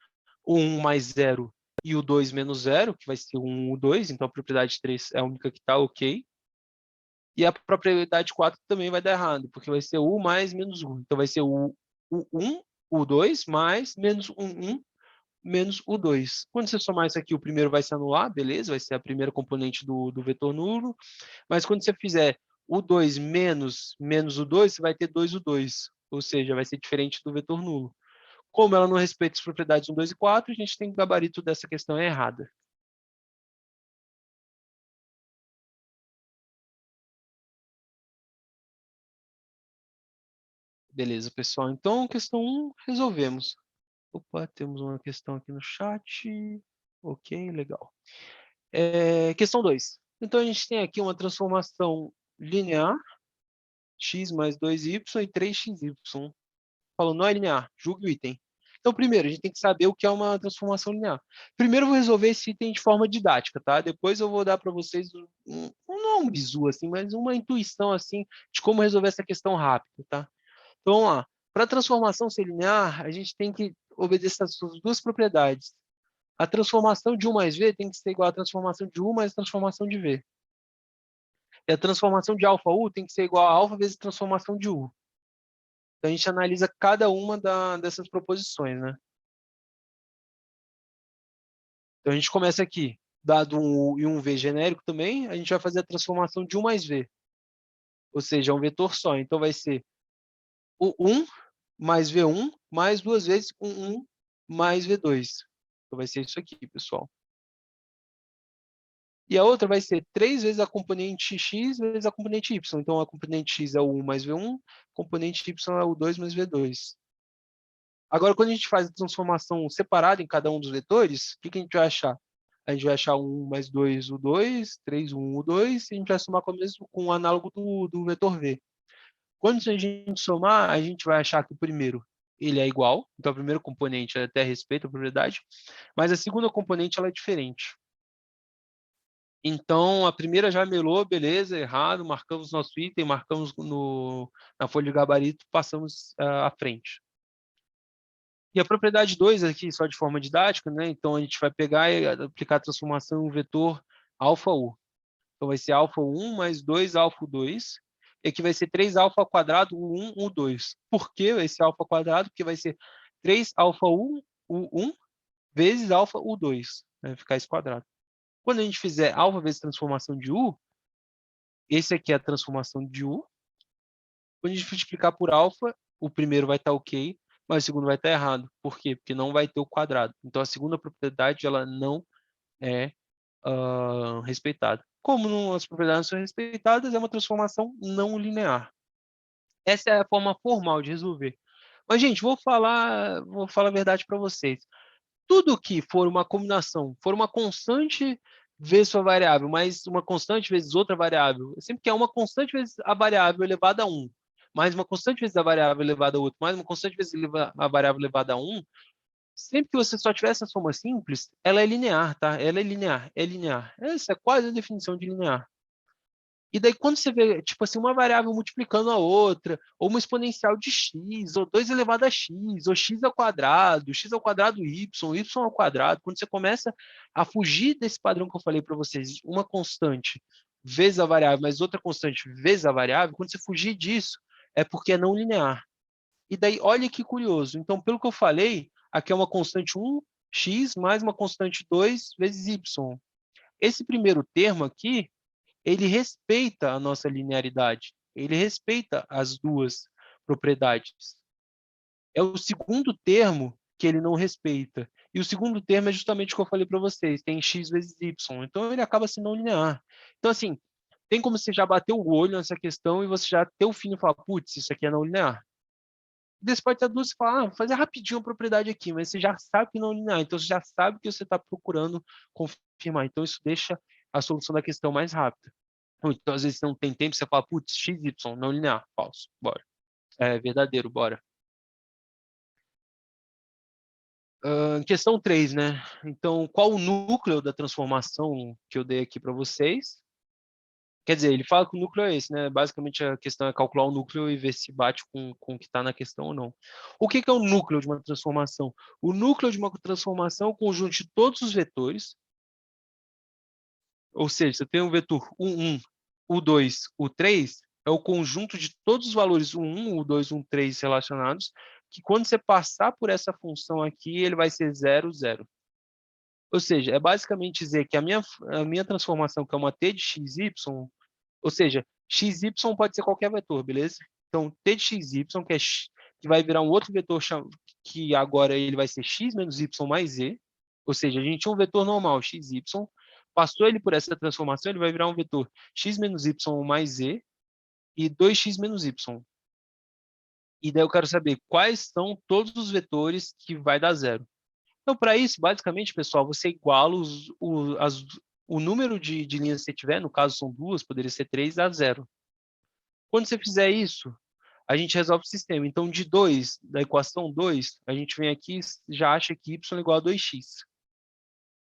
o 1 mais 0 e o 2 menos 0, que vai ser o 1, o 2. Então, a propriedade 3 é a única que está ok. E a propriedade 4 também vai dar errado, porque vai ser U mais menos 1. Então, vai ser U1, U2 mais menos 1 menos U2. Quando você somar isso aqui, o primeiro vai se anular, beleza? Vai ser a primeira componente do vetor nulo. Mas quando você fizer U2 menos U2, você vai ter 2U2. Ou seja, vai ser diferente do vetor nulo. Como ela não respeita as propriedades 1, 2 e 4, a gente tem que o gabarito dessa questão é errada. Beleza, pessoal. Então, questão 1, resolvemos. Opa, temos uma questão aqui no chat. Ok, legal. Questão 2. Então, a gente tem aqui uma transformação linear, x mais 2y e 3xy. Falou, não é linear, julgue o item. Então, primeiro, a gente tem que saber o que é uma transformação linear. Primeiro, eu vou resolver esse item de forma didática, tá? Depois eu vou dar para vocês, não um bizu, assim, mas uma intuição, assim, de como resolver essa questão rápido, tá? Então, vamos lá. Para a transformação ser linear, a gente tem que obedecer essas duas propriedades. A transformação de U mais V tem que ser igual à transformação de U mais a transformação de V. E a transformação de alfa U tem que ser igual a alfa vezes a transformação de U. Então, a gente analisa cada uma dessas proposições, né? Então, a gente começa aqui. Dado um U e um V genérico também, a gente vai fazer a transformação de U mais V. Ou seja, é um vetor só. Então, vai ser U1 mais V1 mais duas vezes U1 mais V2. Então, vai ser isso aqui, pessoal. E a outra vai ser 3 vezes a componente x vezes a componente y. Então, a componente x é o 1 mais V1, a componente y é o 2 mais V2. Agora, quando a gente faz a transformação separada em cada um dos vetores, o que a gente vai achar? A gente vai achar 1 mais 2, U2, 3, 1, U2, e a gente vai somar com o análogo do vetor V. Quando a gente somar, a gente vai achar que o primeiro ele é igual, então o primeiro componente até respeita a propriedade, mas a segunda componente ela é diferente. Então, a primeira já melou, beleza, errado, marcamos nosso item, marcamos na folha de gabarito, passamos à frente. E a propriedade 2 aqui, só de forma didática, né? Então, a gente vai pegar e aplicar a transformação em um vetor alfa U. Então, vai ser alfa 1 mais 2 alfa 2. E aqui vai ser 3 alfa quadrado U1, U2. Por que esse alfa quadrado? Porque vai ser 3 alfa U1 vezes alfa U2. Vai ficar esse quadrado. Quando a gente fizer alfa vezes transformação de U, esse aqui é a transformação de U. Quando a gente multiplicar por alfa, o primeiro vai estar ok, mas o segundo vai estar errado. Por quê? Porque não vai ter o quadrado. Então, a segunda propriedade ela não é respeitada. Como as propriedades são respeitadas, é uma transformação não linear. Essa é a forma formal de resolver. Mas, gente, vou falar a verdade para vocês. Tudo que for uma combinação, for uma constante vezes sua variável, mais uma constante vezes outra variável, sempre que é uma constante vezes a variável elevada a 1, mais uma constante vezes a variável elevada a outro, mais uma constante vezes a variável elevada a 1, sempre que você só tiver essa soma simples, ela é linear, tá? Ela é linear, é linear. Essa é quase a definição de linear. E daí, quando você vê, tipo assim, uma variável multiplicando a outra, ou uma exponencial de x, ou 2 elevado a x, ou x ao quadrado y, y ao quadrado, quando você começa a fugir desse padrão que eu falei para vocês, uma constante vezes a variável, mas outra constante vezes a variável, quando você fugir disso, é porque é não linear. E daí, olha que curioso. Então, pelo que eu falei, aqui é uma constante 1, x, mais uma constante 2 vezes y. Esse primeiro termo aqui, ele respeita a nossa linearidade. Ele respeita as duas propriedades. É o segundo termo que ele não respeita. E o segundo termo é justamente o que eu falei para vocês, tem x vezes y. Então, ele acaba sendo não linear. Então, assim, tem como você já bater o olho nessa questão e você já ter o fim e falar, putz, isso aqui é não linear. Desse pode ter duas e falar, vou fazer rapidinho a propriedade aqui, mas você já sabe que não é linear, então você já sabe que você está procurando confirmar. Então, isso deixa a solução da questão mais rápida. Então, às vezes, não tem tempo, você fala, putz, x, y, não linear, falso, bora. É verdadeiro, bora. Questão 3, né? Então, qual o núcleo da transformação que eu dei aqui para vocês? Quer dizer, ele fala que o núcleo é esse, né? Basicamente, a questão é calcular o núcleo e ver se bate com o que está na questão ou não. O que é o núcleo de uma transformação? O núcleo de uma transformação é o conjunto de todos os vetores, ou seja, você tem um vetor U1 o 2, o 3 é o conjunto de todos os valores, o 1, o 2, o 3 relacionados, que quando você passar por essa função aqui, ele vai ser 0, 0. Ou seja, é basicamente dizer que a minha transformação, que é uma t de xy, ou seja, xy pode ser qualquer vetor, beleza? Então, t de xy, que vai virar um outro vetor, que agora ele vai ser x menos y mais z, ou seja, a gente tinha um vetor normal, xy, passou ele por essa transformação, ele vai virar um vetor x menos y mais z e 2x menos y. E daí eu quero saber quais são todos os vetores que vai dar zero. Então, para isso, basicamente, pessoal, você iguala o número de linhas que você tiver, no caso são 2, poderia ser 3, a 0. Quando você fizer isso, a gente resolve o sistema. Então, de 2, da equação 2, a gente vem aqui e já acha que y é igual a 2x.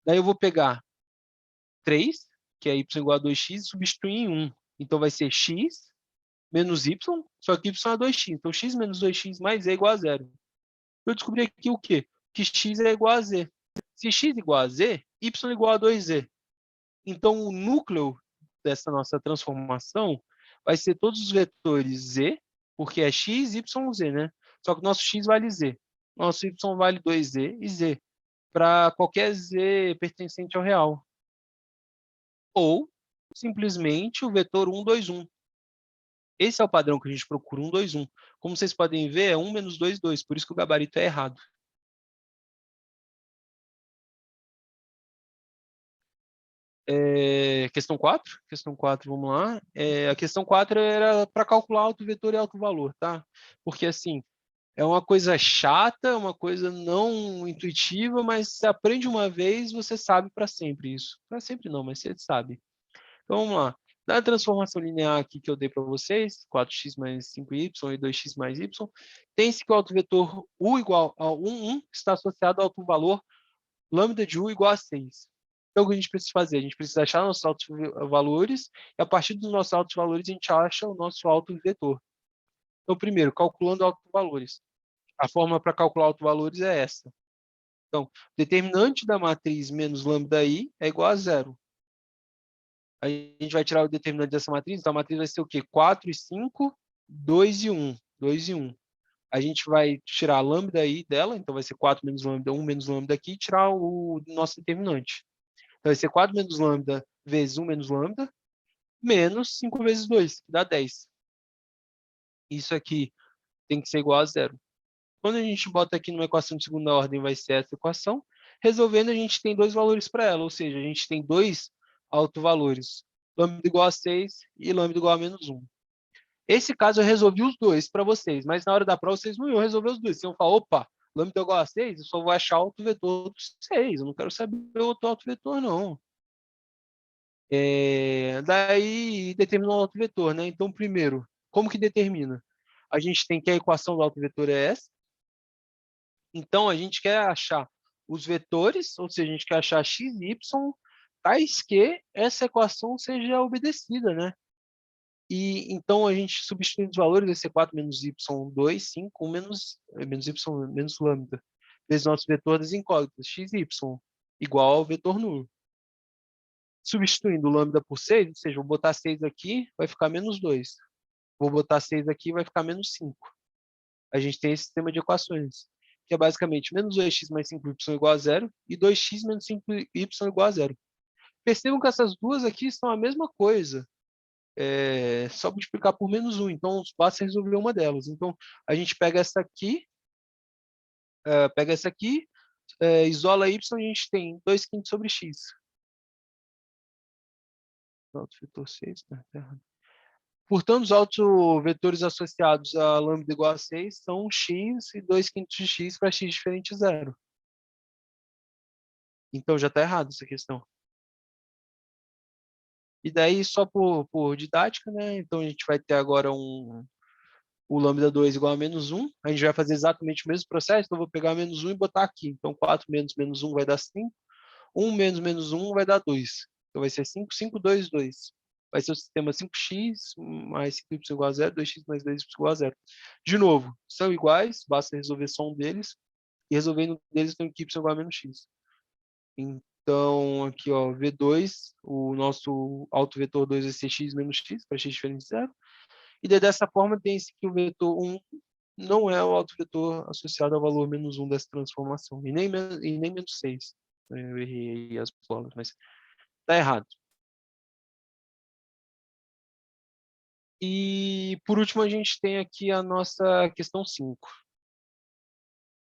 Daí eu vou pegar 3, que é y igual a 2x, e substituir em 1. Então, vai ser x menos y, só que y é 2x. Então, x menos 2x mais z é igual a 0. Eu descobri aqui o quê? Que x é igual a z. Se x é igual a z, y é igual a 2z. Então, o núcleo dessa nossa transformação vai ser todos os vetores z, porque é x, y, z, né? Só que o nosso x vale z. Nosso y vale 2z e z, para qualquer z pertencente ao real. Ou, simplesmente, o vetor 1, 2, 1. Esse é o padrão que a gente procura, 1, 2, 1. Como vocês podem ver, é 1 menos 2, 2, por isso que o gabarito é errado. Questão 4? Questão 4, vamos lá. A questão 4 era para calcular autovetor e autovalor, tá? Porque, assim, é uma coisa chata, uma coisa não intuitiva, mas você aprende uma vez, você sabe para sempre isso. Para sempre não, mas você sabe. Então, vamos lá. Na transformação linear aqui que eu dei para vocês, 4x mais 5y e 2x mais y, tem-se que o autovetor u igual a 1, 1 está associado ao autovalor lambda de u igual a 6. Então, o que a gente precisa fazer? A gente precisa achar nossos altos valores, e a partir dos nossos altos valores, a gente acha o nosso alto vetor. Então, primeiro, calculando altos valores. A forma para calcular altos valores é essa. Então, determinante da matriz menos lambda i é igual a 0. A gente vai tirar o determinante dessa matriz, então a matriz vai ser o quê? 4 e 5, 2 e 1. 2 e 1. A gente vai tirar a lambda i dela, então vai ser 4 menos lambda, 1 menos lambda aqui, e tirar o nosso determinante. Então, vai ser 4 menos lambda vezes 1 menos lambda, menos 5 vezes 2, que dá 10. Isso aqui tem que ser igual a 0. Quando a gente bota aqui numa equação de segunda ordem, vai ser essa equação. Resolvendo, a gente tem dois valores para ela, ou seja, a gente tem dois autovalores, lambda igual a 6 e lambda igual a menos 1. Esse caso eu resolvi os dois para vocês, mas na hora da prova vocês não iam resolver os dois. Vocês iam falar, opa, lambda igual a 6, eu só vou achar o autovetor do 6, eu não quero saber o outro autovetor, não. Daí determina o autovetor, né? Então, primeiro, como que determina? A gente tem que a equação do autovetor é essa. Então, a gente quer achar os vetores, ou seja, a gente quer achar x e y, tais que essa equação seja obedecida, né? E então a gente substitui os valores, vai ser 4 menos y, 2, 5, 1 menos y, menos lambda, vezes nosso vetor das incógnitas, x e y, igual ao vetor nulo. Substituindo o lambda por 6, ou seja, vou botar 6 aqui, vai ficar menos 2. Vou botar 6 aqui, vai ficar menos 5. A gente tem esse sistema de equações, que é basicamente menos 2x mais 5y igual a 0 e 2x menos 5y igual a 0. Percebam que essas duas aqui são a mesma coisa, só multiplicar por menos 1, então basta resolver uma delas. Então, a gente pega essa aqui, isola y, a gente tem 2/5 sobre x. Vetor 6, tá errado. Portanto, os autovetores associados a lambda igual a 6 são x e 2/5 de x para x diferente de 0. Então, já está errado essa questão. E daí, só por didática, né? Então, a gente vai ter agora o lambda 2 igual a menos 1. A gente vai fazer exatamente o mesmo processo, então eu vou pegar menos 1 e botar aqui. Então, 4 menos menos 1 vai dar 5. 1 menos menos 1 vai dar 2. Então, vai ser 5, 5, 2, 2. Vai ser o sistema 5x mais 5y igual a 0, 2x mais 2y igual a 0. De novo, são iguais, basta resolver só um deles. E resolvendo um deles, tem que y igual a menos x. Então, aqui, ó, V2, o nosso autovetor 2 vai ser x menos x, para x diferente de 0. E daí, dessa forma, tem-se que o vetor 1 não é o autovetor associado ao valor menos 1 dessa transformação, e nem menos 6. Eu errei aí as formas, mas está errado. E, por último, a gente tem aqui a nossa questão 5.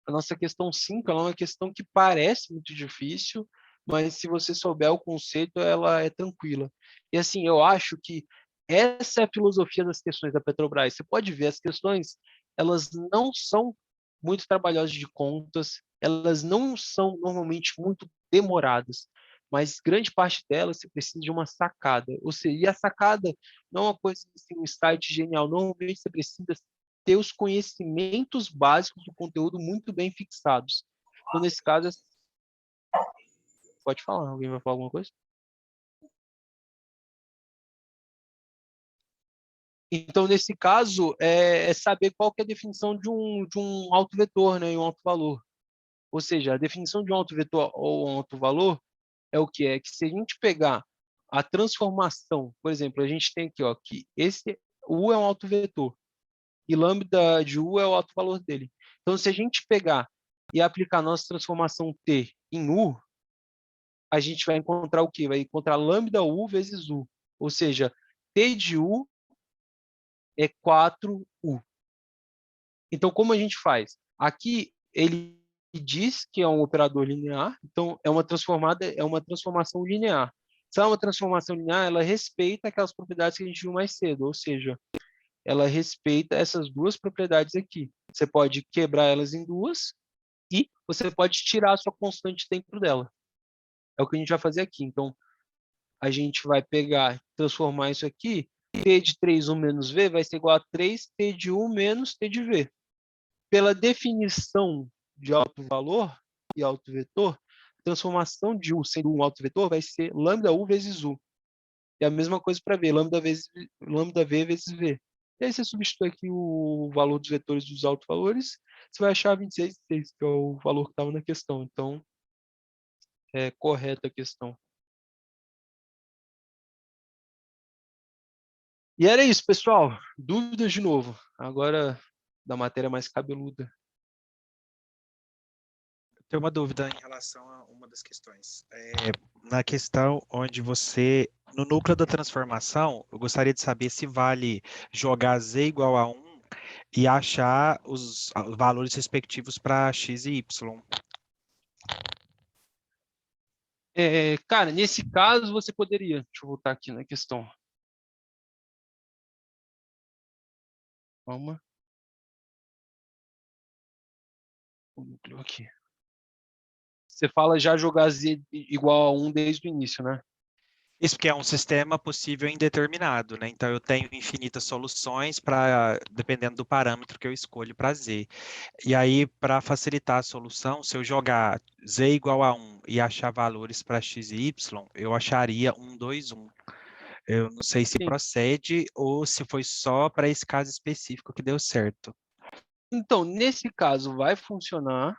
A nossa questão 5 ela é uma questão que parece muito difícil, mas se você souber o conceito, ela é tranquila. E assim, eu acho que essa é a filosofia das questões da Petrobras. Você pode ver, as questões, elas não são muito trabalhosas de contas, elas não são normalmente muito demoradas, mas grande parte delas você precisa de uma sacada. Ou seja, e a sacada não é uma coisa assim, um site genial, normalmente você precisa ter os conhecimentos básicos do conteúdo muito bem fixados. Então, nesse caso, pode falar, alguém vai falar alguma coisa? Então, nesse caso, é saber qual que é a definição de um autovetor, né, e um autovalor. Ou seja, a definição de um autovetor ou um autovalor é o que? É que se a gente pegar a transformação, por exemplo, a gente tem aqui, ó, que esse U é um autovetor, e lambda de U é o autovalor dele. Então, se a gente pegar e aplicar a nossa transformação T em U, a gente vai encontrar o quê? Vai encontrar lambda U vezes U. Ou seja, T de U é 4U. Então, como a gente faz? Aqui, ele diz que é um operador linear, então é uma transformação linear. Se é uma transformação linear, ela respeita aquelas propriedades que a gente viu mais cedo, ou seja, ela respeita essas duas propriedades aqui. Você pode quebrar elas em duas e você pode tirar a sua constante dentro dela. É o que a gente vai fazer aqui. Então, a gente vai pegar, transformar isso aqui, T de 3U menos V vai ser igual a 3T de U menos T de V. Pela definição de autovalor e autovetor, transformação de U sendo um autovetor vai ser lambda U vezes U. E a mesma coisa para V, lambda V vezes V. E aí você substitui aqui o valor dos vetores dos autovalores, você vai achar 26,6, que é o valor que estava na questão. Então, é correta a questão. E era isso, pessoal. Dúvidas de novo. Agora, da matéria mais cabeluda. Tenho uma dúvida em relação a uma das questões. Na questão onde você, no núcleo da transformação, eu gostaria de saber se vale jogar z igual a 1 e achar os valores respectivos para x e y. Cara, nesse caso você poderia. Deixa eu voltar aqui na questão. Calma. O núcleo aqui. Você fala já jogar z igual a 1 desde o início, né? Isso porque é um sistema possível indeterminado, né? Então eu tenho infinitas soluções para, dependendo do parâmetro que eu escolho para z. E aí, para facilitar a solução, se eu jogar z igual a 1 e achar valores para x e y, eu acharia 1, 2, 1. Eu não sei se Sim. procede ou se foi só para esse caso específico que deu certo. Então, nesse caso, vai funcionar.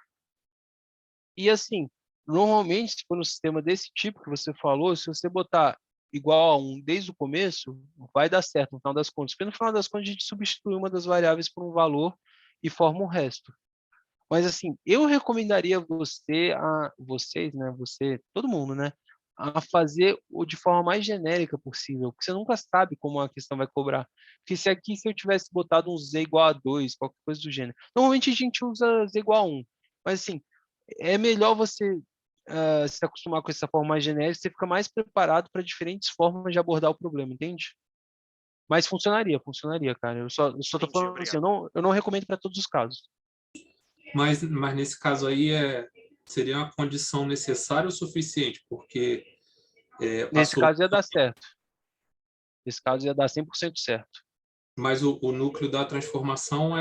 E assim, normalmente, se for um sistema desse tipo que você falou, se você botar igual a 1 desde o começo, vai dar certo no final das contas. Porque no final das contas, a gente substitui uma das variáveis por um valor e forma o resto. Mas assim, eu recomendaria vocês, né, todo mundo, né, a fazer o de forma mais genérica possível, porque você nunca sabe como a questão vai cobrar. Porque se eu tivesse botado um z igual a 2, qualquer coisa do gênero. Normalmente a gente usa z igual a 1, mas assim, é melhor você se acostumar com essa forma mais genérica, você fica mais preparado para diferentes formas de abordar o problema, entende? Mas funcionaria, cara. Eu só tô falando assim, eu não recomendo para todos os casos. Mas nesse caso aí seria uma condição necessária ou suficiente? Porque Nesse caso ia dar certo. Nesse caso ia dar 100% certo. Mas o núcleo da transformação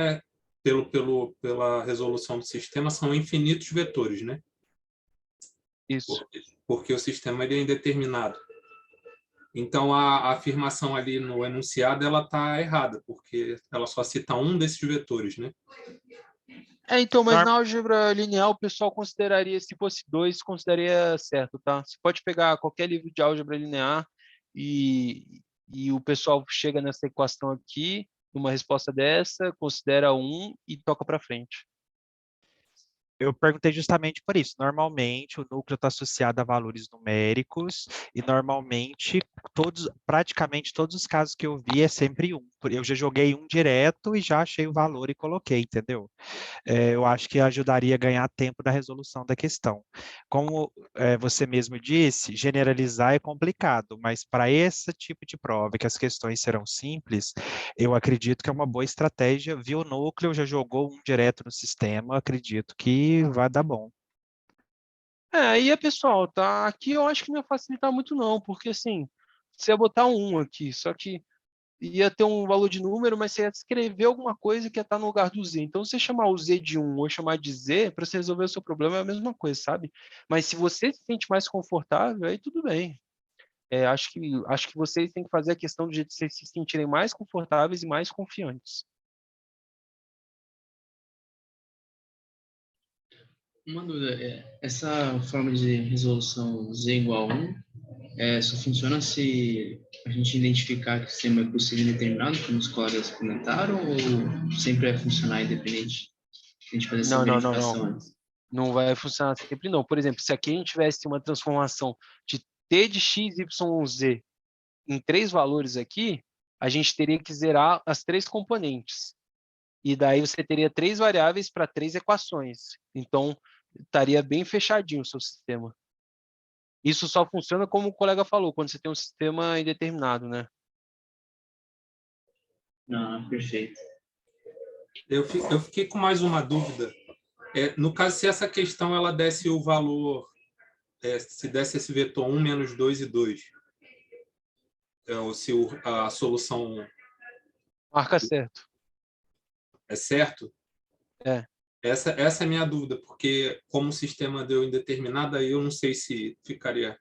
pela resolução do sistema, são infinitos vetores, né? Isso. Porque o sistema ele é indeterminado. Então, a afirmação ali no enunciado ela está errada, porque ela só cita um desses vetores, né? Então, mas na álgebra linear o pessoal consideraria, se fosse 2, consideraria certo, tá? Você pode pegar qualquer livro de álgebra linear e o pessoal chega nessa equação aqui, numa resposta dessa, considera 1 e toca para frente. Eu perguntei justamente por isso. Normalmente, o núcleo está associado a valores numéricos e normalmente praticamente todos os casos que eu vi é sempre 1. Eu já joguei 1 direto e já achei o valor e coloquei, entendeu? Eu acho que ajudaria a ganhar tempo da resolução da questão. Como você mesmo disse, generalizar é complicado, mas para esse tipo de prova, que as questões serão simples, eu acredito que é uma boa estratégia. Viu o núcleo, já jogou 1 direto no sistema, acredito que vai dar bom. Aí, pessoal, tá? Aqui eu acho que não ia facilitar muito não, porque assim, você ia botar 1 aqui, só que ia ter um valor de número, mas você ia escrever alguma coisa que ia estar no lugar do Z. Então, se você chamar o Z de 1 ou chamar de Z, para você resolver o seu problema é a mesma coisa, sabe? Mas se você se sente mais confortável, aí tudo bem. Acho que vocês têm que fazer a questão do jeito que vocês se sentirem mais confortáveis e mais confiantes. Uma dúvida, essa forma de resolução Z igual a 1 só funciona se a gente identificar que o sistema é possível e determinado, como os colegas comentaram, ou sempre vai funcionar independente? A gente fazer essa Não, não, não, verificação não. antes. Não vai funcionar sempre, não. Por exemplo, se aqui a gente tivesse uma transformação de t de x, y, z em 3 valores aqui, a gente teria que zerar as 3 componentes. E daí você teria 3 variáveis para 3 equações. Então, estaria bem fechadinho o seu sistema. Isso só funciona como o colega falou, quando você tem um sistema indeterminado, né? Ah, perfeito. Eu fiquei com mais uma dúvida. No caso, se essa questão ela desse o valor, se desse esse vetor 1 menos 2 e 2, ou se a solução Marca certo. é certo, É. essa é a minha dúvida, porque como o sistema deu indeterminado, aí eu não sei se ficaria,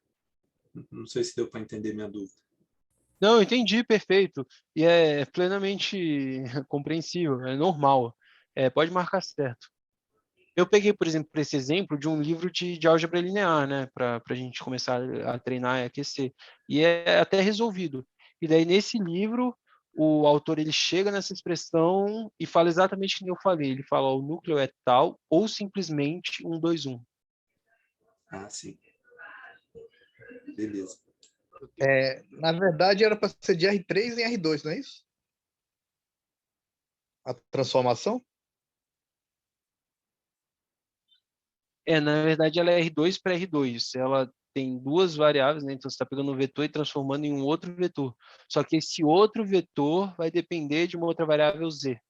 não sei se deu para entender minha dúvida. Não, entendi, perfeito. E é plenamente compreensível, é normal. Pode marcar certo. Eu peguei, por exemplo, esse exemplo de um livro de álgebra linear, né, para a gente começar a treinar e aquecer. E é até resolvido. E daí, nesse livro, o autor ele chega nessa expressão e fala exatamente o que eu falei. Ele fala, ó, o núcleo é tal, ou simplesmente 1, 2, 1. Ah, sim. Beleza. Na verdade, era para ser de R3 em R2, não é isso? A transformação? Na verdade, ela é R2 para R2. Ela tem 2 variáveis, né? Então você está pegando um vetor e transformando em um outro vetor. Só que esse outro vetor vai depender de uma outra variável Z,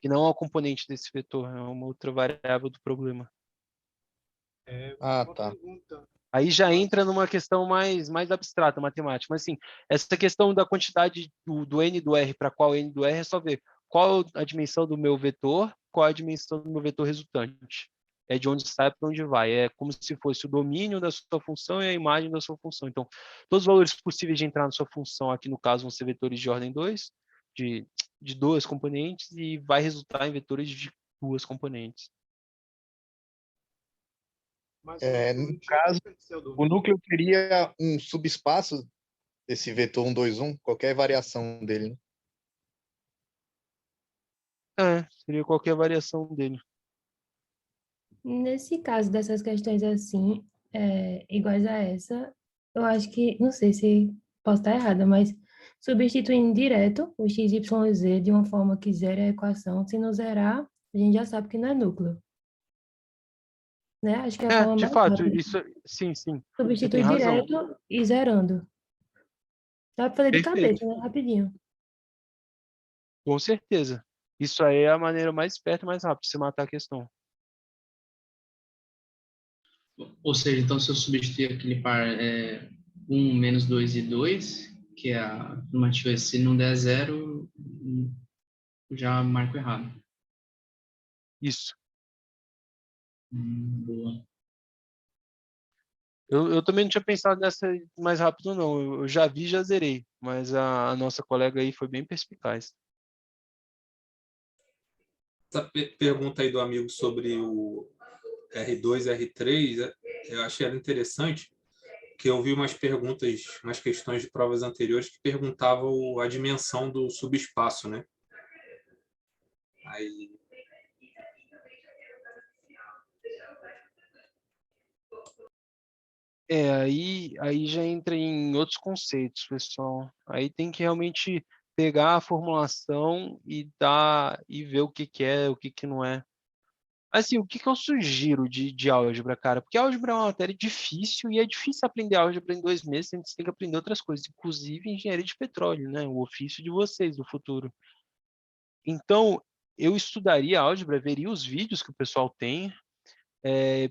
que não é uma componente desse vetor, é uma outra variável do problema. Tá. Aí já entra numa questão mais abstrata, matemática. Mas, assim, essa questão da quantidade do N do R para qual N do R é só ver qual a dimensão do meu vetor, qual a dimensão do meu vetor resultante. É de onde sai para onde vai. É como se fosse o domínio da sua função e a imagem da sua função. Então, todos os valores possíveis de entrar na sua função, aqui no caso vão ser vetores de ordem 2, de 2 componentes, e vai resultar em vetores de 2 componentes. No caso, o núcleo teria um subespaço desse vetor 1, 2, 1, qualquer variação dele, né? Seria qualquer variação dele. Nesse caso dessas questões assim, iguais a essa, eu acho que, não sei se posso estar errada, mas substituindo direto o x, y e z de uma forma que zere a equação, se não zerar, a gente já sabe que não é núcleo. Né? Acho que é a forma De mais fato, rápida. isso, sim, você tem Substitui razão. direto e zerando. Dá para fazer de Perfeito, cabeça, né? Rapidinho. com certeza. Isso aí é a maneira mais esperta e mais rápida de você matar a questão. Ou seja, então se eu substituir aquele par 1 menos 2 e 2, que é a afirmativa, se não der 0, já marco errado. Isso. Boa. Eu também não tinha pensado nessa mais rápido, não. Eu já vi, já zerei. Mas a nossa colega aí foi bem perspicaz. pergunta aí do amigo sobre o R2 e R3, eu achei ela interessante, que eu vi umas perguntas, umas questões de provas anteriores que perguntavam a dimensão do subespaço, né? Aí... Aí já entra em outros conceitos, pessoal. Aí tem que realmente pegar a formulação e dar e ver o que é, o que não é. Assim, o que eu sugiro de álgebra, cara? Porque álgebra é uma matéria difícil e é difícil aprender álgebra em 2 meses, você tem que aprender outras coisas, inclusive engenharia de petróleo, né? O ofício de vocês do futuro. Então, eu estudaria álgebra, veria os vídeos que o pessoal tem,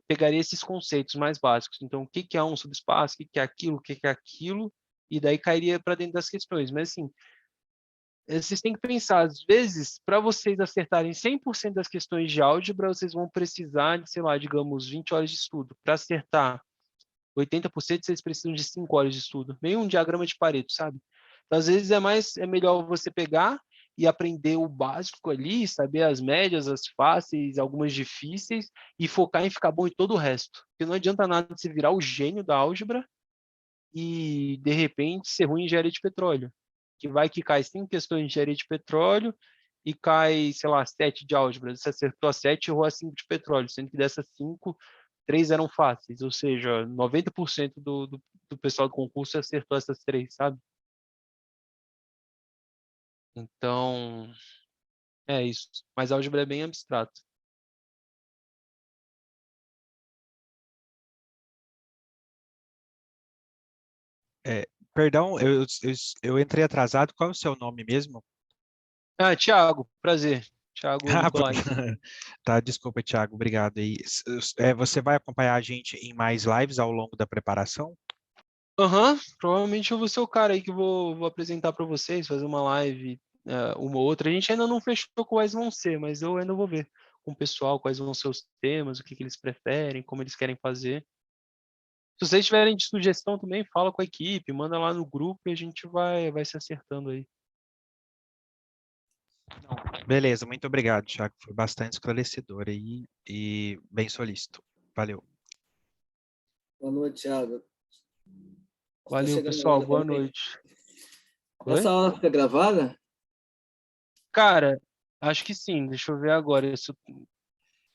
pegaria esses conceitos mais básicos. Então, o que é um subespaço, o que é aquilo, o que é aquilo, e daí cairia para dentro das questões. Mas, assim, vocês têm que pensar, às vezes, para vocês acertarem 100% das questões de álgebra, vocês vão precisar de, sei lá, digamos, 20 horas de estudo. Para acertar 80%, vocês precisam de 5 horas de estudo. Meio um diagrama de Pareto, sabe? Então, às vezes, é melhor você pegar e aprender o básico ali, saber as médias, as fáceis, algumas difíceis, e focar em ficar bom em todo o resto. Porque não adianta nada você virar o gênio da álgebra e, de repente, ser ruim em engenharia de petróleo. Que vai que cai 5 questões de engenharia de petróleo e cai, sei lá, 7 de álgebra. Você acertou a 7 e errou a 5 de petróleo, sendo que dessas 5, 3 eram fáceis. Ou seja, 90% do pessoal do concurso acertou essas 3, sabe? Então, é isso. Mas a álgebra é bem abstrato. Perdão, eu entrei atrasado. Qual é o seu nome mesmo? Thiago, prazer. Thiago Nicolai. Tá, desculpa, Thiago, obrigado. E, você vai acompanhar a gente em mais lives ao longo da preparação? Provavelmente eu vou ser o cara aí que vou apresentar para vocês, fazer uma live, uma ou outra. A gente ainda não fechou quais vão ser, mas eu ainda vou ver com o pessoal quais vão ser os temas, o que eles preferem, como eles querem fazer. Se vocês tiverem de sugestão também, fala com a equipe, manda lá no grupo e a gente vai se acertando aí. Beleza, muito obrigado, Thiago. Foi bastante esclarecedor aí e bem solícito. Valeu. Boa noite, Thiago. Valeu, pessoal. Boa noite. Essa aula fica gravada? Cara, acho que sim. Deixa eu ver agora. Isso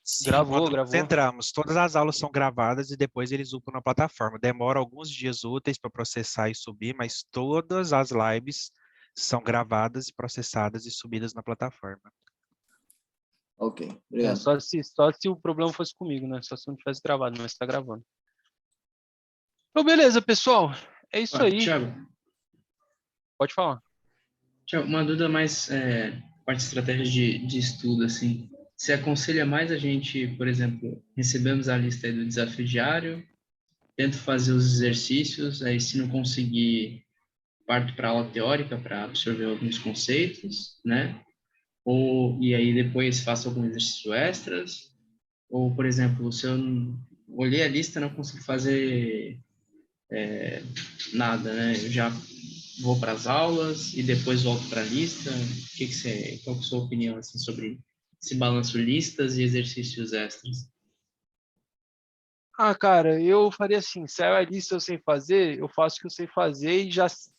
Sim, gravou. nós entramos. Todas as aulas são gravadas e depois eles upam na plataforma. Demora alguns dias úteis para processar e subir, mas todas as lives são gravadas e processadas e subidas na plataforma. Ok, obrigado. Só se o problema fosse comigo, né? Só se não tivesse gravado, mas está gravando. Então, beleza, pessoal. É isso aí. Thiago. Pode falar. Thiago, uma dúvida mais parte de estratégia de estudo, assim. Você aconselha mais a gente, por exemplo, recebemos a lista aí do desafio diário, tento fazer os exercícios, aí se não conseguir, parto para a aula teórica para absorver alguns conceitos, né? E aí depois faço algum exercício extras, ou, por exemplo, se eu olhei a lista e não consegui fazer nada, né? Eu já vou para as aulas e depois volto para a lista. Qual que é a sua opinião assim, sobre esse balanço listas e exercícios extras? Cara, eu faria assim, saiu a lista eu sei fazer, eu faço o que eu sei fazer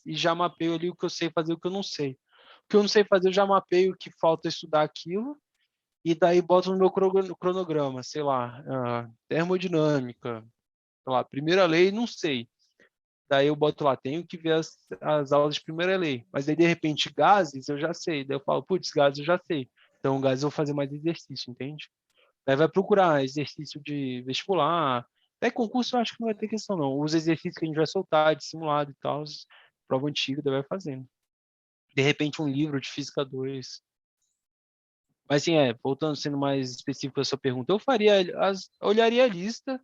e já mapeio ali o que eu sei fazer e o que eu não sei. O que eu não sei fazer, eu já mapeio o que falta estudar aquilo, e daí boto no meu cronograma, sei lá, termodinâmica, sei lá, primeira lei, não sei. Daí eu boto lá, tenho que ver as aulas de primeira lei. Mas aí, de repente, gases, eu já sei. Daí eu falo, putz, gases eu já sei. Então, gases eu vou fazer mais exercício, entende? Daí vai procurar exercício de vestibular. Até concurso eu acho que não vai ter questão, não. Os exercícios que a gente vai soltar, de simulado e tal, prova antiga, daí vai fazendo. De repente, um livro de Física 2. Mas, assim, voltando, sendo mais específico a sua pergunta, eu olharia a lista,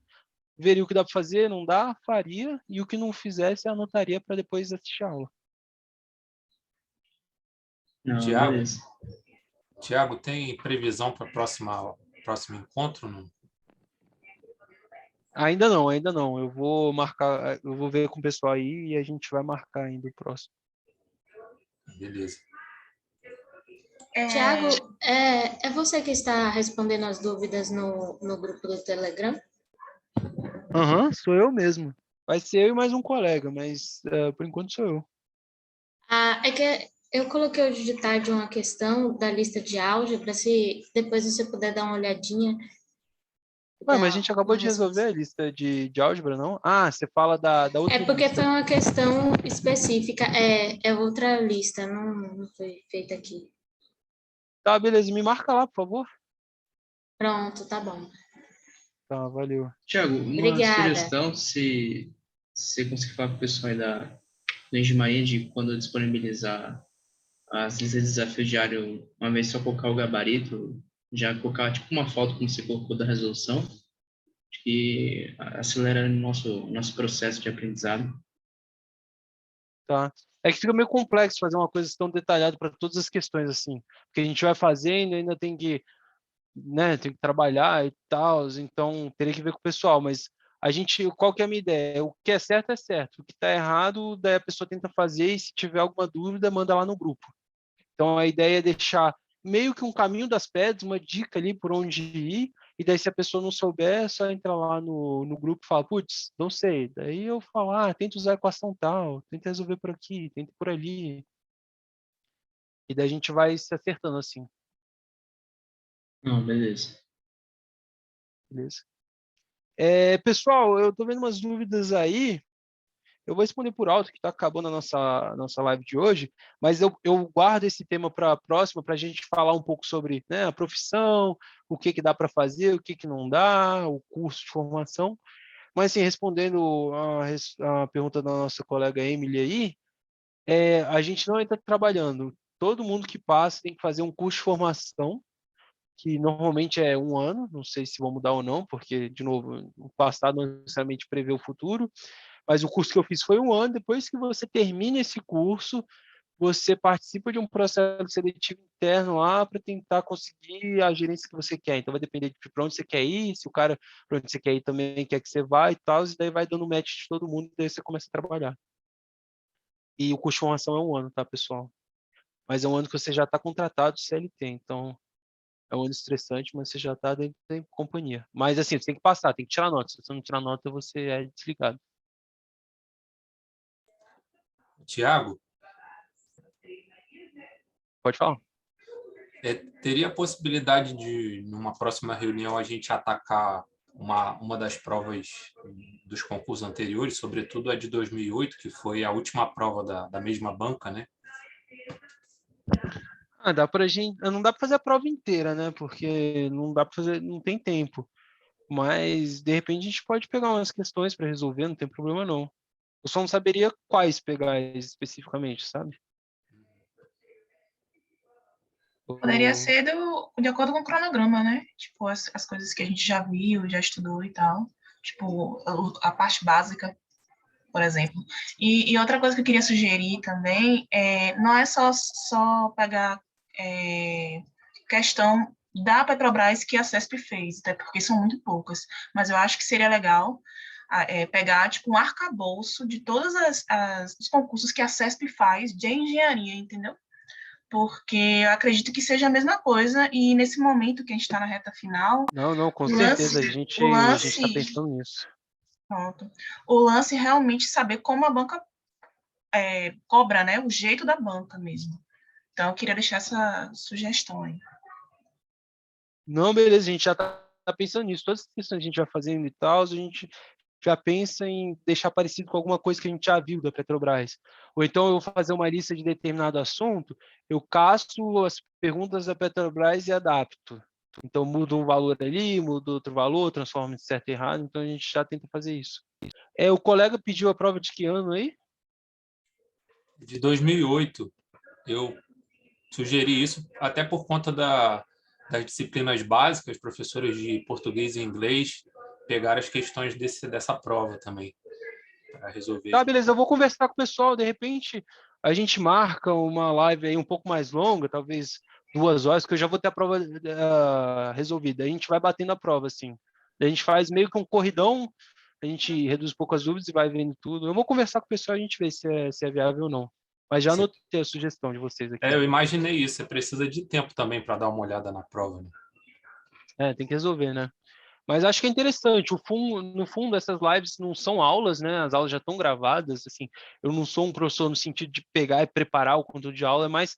veria o que dá para fazer, não dá, faria, e o que não fizesse, anotaria para depois assistir a aula. Tiago, tem previsão para o próximo encontro? Não? Ainda não. Eu vou marcar, eu vou ver com o pessoal aí e a gente vai marcar ainda o próximo. Beleza. Tiago, é você que está respondendo as dúvidas no grupo do Telegram? Aham, sou eu mesmo. Vai ser eu e mais um colega, mas por enquanto sou eu. É que eu coloquei hoje de tarde uma questão da lista de álgebra, se depois você puder dar uma olhadinha. Ué, mas a gente acabou de resolver a lista de álgebra, não? Ah, você fala da outra É porque lista. foi uma questão específica, é outra lista, não foi feita aqui. Tá, beleza, me marca lá, por favor. Pronto, tá bom. Tá, valeu. Tiago, uma Obrigada. sugestão, se você conseguir falar com o pessoal aí do Engenharia de quando disponibilizar as listas de desafio diário, uma vez só colocar o gabarito, já colocar tipo uma foto como você colocou da resolução, que acelera o nosso processo de aprendizado. Tá. É que fica meio complexo fazer uma coisa tão detalhada para todas as questões assim, porque a gente vai fazendo, ainda tem que, né, tem que trabalhar e tal, então teria que ver com o pessoal, mas a gente, qual que é a minha ideia? O que é certo, o que está errado, daí a pessoa tenta fazer e se tiver alguma dúvida, manda lá no grupo. Então a ideia é deixar meio que um caminho das pedras, uma dica ali por onde ir, e daí se a pessoa não souber, é só entrar lá no grupo e falar, putz, não sei. Daí eu falo, tenta usar a equação tal, tenta resolver por aqui, tenta por ali. E daí a gente vai se acertando assim, Não, beleza. beleza? Pessoal, eu tô vendo umas dúvidas aí. Eu vou responder por alto, que está acabando a nossa live de hoje, mas eu guardo esse tema para a próxima, para a gente falar um pouco sobre, né, a profissão, o que dá para fazer, o que não dá, o curso de formação. Mas, assim, respondendo a pergunta da nossa colega Emily aí, a gente não está trabalhando. Todo mundo que passa tem que fazer um curso de formação, que normalmente é 1 ano, não sei se vão mudar ou não, porque, de novo, o passado não necessariamente prevê o futuro, mas o curso que eu fiz foi 1 ano. Depois que você termina esse curso, você participa de um processo seletivo interno lá para tentar conseguir a gerência que você quer. Então vai depender de para onde você quer ir, se o cara para onde você quer ir também quer que você vá e tal, e daí vai dando match de todo mundo e daí você começa a trabalhar. E o curso de formação é 1 ano, tá, pessoal? Mas é 1 ano que você já está contratado CLT, então é um ano estressante, mas você já está dentro da companhia. Mas assim, você tem que passar, tem que tirar nota. Se você não tirar nota, você é desligado. Tiago, Pode falar. teria a possibilidade de, numa próxima reunião, a gente atacar uma das provas dos concursos anteriores, sobretudo a de 2008, que foi a última prova da mesma banca, né? Dá pra gente, não dá para fazer a prova inteira, né? Porque não dá para fazer, não tem tempo. Mas de repente a gente pode pegar umas questões para resolver, não tem problema não. Eu só não saberia quais pegar especificamente, sabe? Poderia ser de acordo com o cronograma, né? Tipo, as coisas que a gente já viu, já estudou e tal. Tipo, a parte básica, por exemplo. E outra coisa que eu queria sugerir também não é só pegar questão da Petrobras que a CESP fez, até porque são muito poucas. Mas eu acho que seria legal pegar tipo um arcabouço de todos os concursos que a CESP faz de engenharia, entendeu? Porque eu acredito que seja a mesma coisa, e nesse momento que a gente está na reta final... Não, com o certeza, lance, a gente o lance, está pensando nisso. pronto, o lance é realmente saber como a banca cobra, né, o jeito da banca mesmo. Então, eu queria deixar essa sugestão aí. Não, beleza, a gente já está pensando nisso. Todas as questões que a gente vai fazendo e tal, a gente já pensa em deixar parecido com alguma coisa que a gente já viu da Petrobras. Ou então eu vou fazer uma lista de determinado assunto, eu caço as perguntas da Petrobras e adapto. Então muda um valor ali, muda outro valor, transforma de certo e errado, então a gente já tenta fazer isso. O colega pediu a prova de que ano aí? De 2008. Eu sugeri isso até por conta das disciplinas básicas, professores de português e inglês pegaram as questões dessa prova também, para resolver. Tá, beleza, eu vou conversar com o pessoal, de repente a gente marca uma live aí um pouco mais longa, talvez 2 horas, que eu já vou ter a prova resolvida. A gente vai batendo a prova, assim. A gente faz meio que um corridão, a gente reduz um pouco as dúvidas e vai vendo tudo. Eu vou conversar com o pessoal e a gente vê se é viável ou não. Mas já anotei a sugestão de vocês aqui. Eu imaginei isso. Você precisa de tempo também para dar uma olhada na prova, né? Tem que resolver, né? Mas acho que é interessante. No fundo, essas lives não são aulas, né? As aulas já estão gravadas. Assim, eu não sou um professor no sentido de pegar e preparar o conteúdo de aula, é mais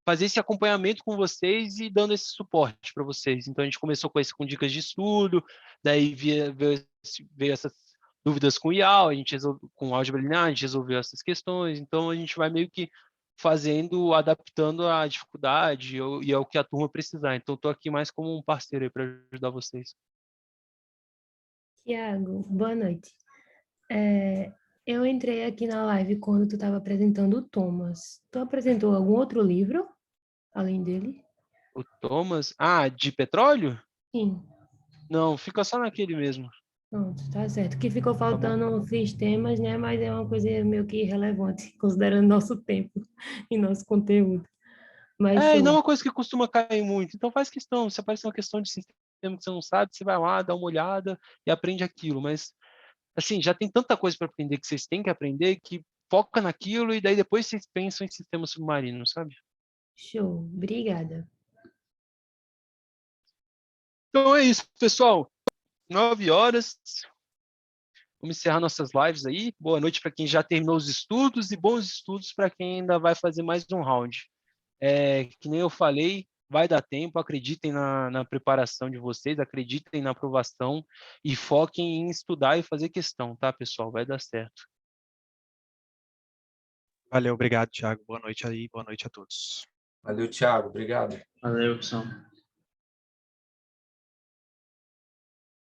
fazer esse acompanhamento com vocês e dando esse suporte para vocês. Então, a gente começou com dicas de estudo, daí veio essas dúvidas com o IAL, a gente com álgebra linear, a gente resolveu essas questões. Então, a gente vai meio que fazendo, adaptando à dificuldade e ao que a turma precisar. Então, estou aqui mais como um parceiro aí para ajudar vocês. Tiago, boa noite. Eu entrei aqui na live quando tu estava apresentando o Thomas. Tu apresentou algum outro livro, além dele? O Thomas? Ah, de petróleo? Sim. Não, fica só naquele mesmo. Pronto, tá certo. Que ficou faltando sistemas, né? Mas é uma coisa meio que irrelevante, considerando nosso tempo e nosso conteúdo. Mas E não é uma coisa que costuma cair muito. Então faz questão. Se aparecer uma questão de sistema que você não sabe, você vai lá, dá uma olhada e aprende aquilo. Mas, assim, já tem tanta coisa para aprender que vocês têm que aprender que foca naquilo e daí depois vocês pensam em sistema submarino, sabe? Show. Obrigada. Então é isso, pessoal. 9 horas. Vamos encerrar nossas lives aí. Boa noite para quem já terminou os estudos e bons estudos para quem ainda vai fazer mais um round. Que nem eu falei, vai dar tempo, acreditem na preparação de vocês, acreditem na aprovação e foquem em estudar e fazer questão, tá, pessoal? Vai dar certo. Valeu, obrigado, Thiago. Boa noite aí, boa noite a todos. Valeu, Thiago. Obrigado. Valeu, pessoal.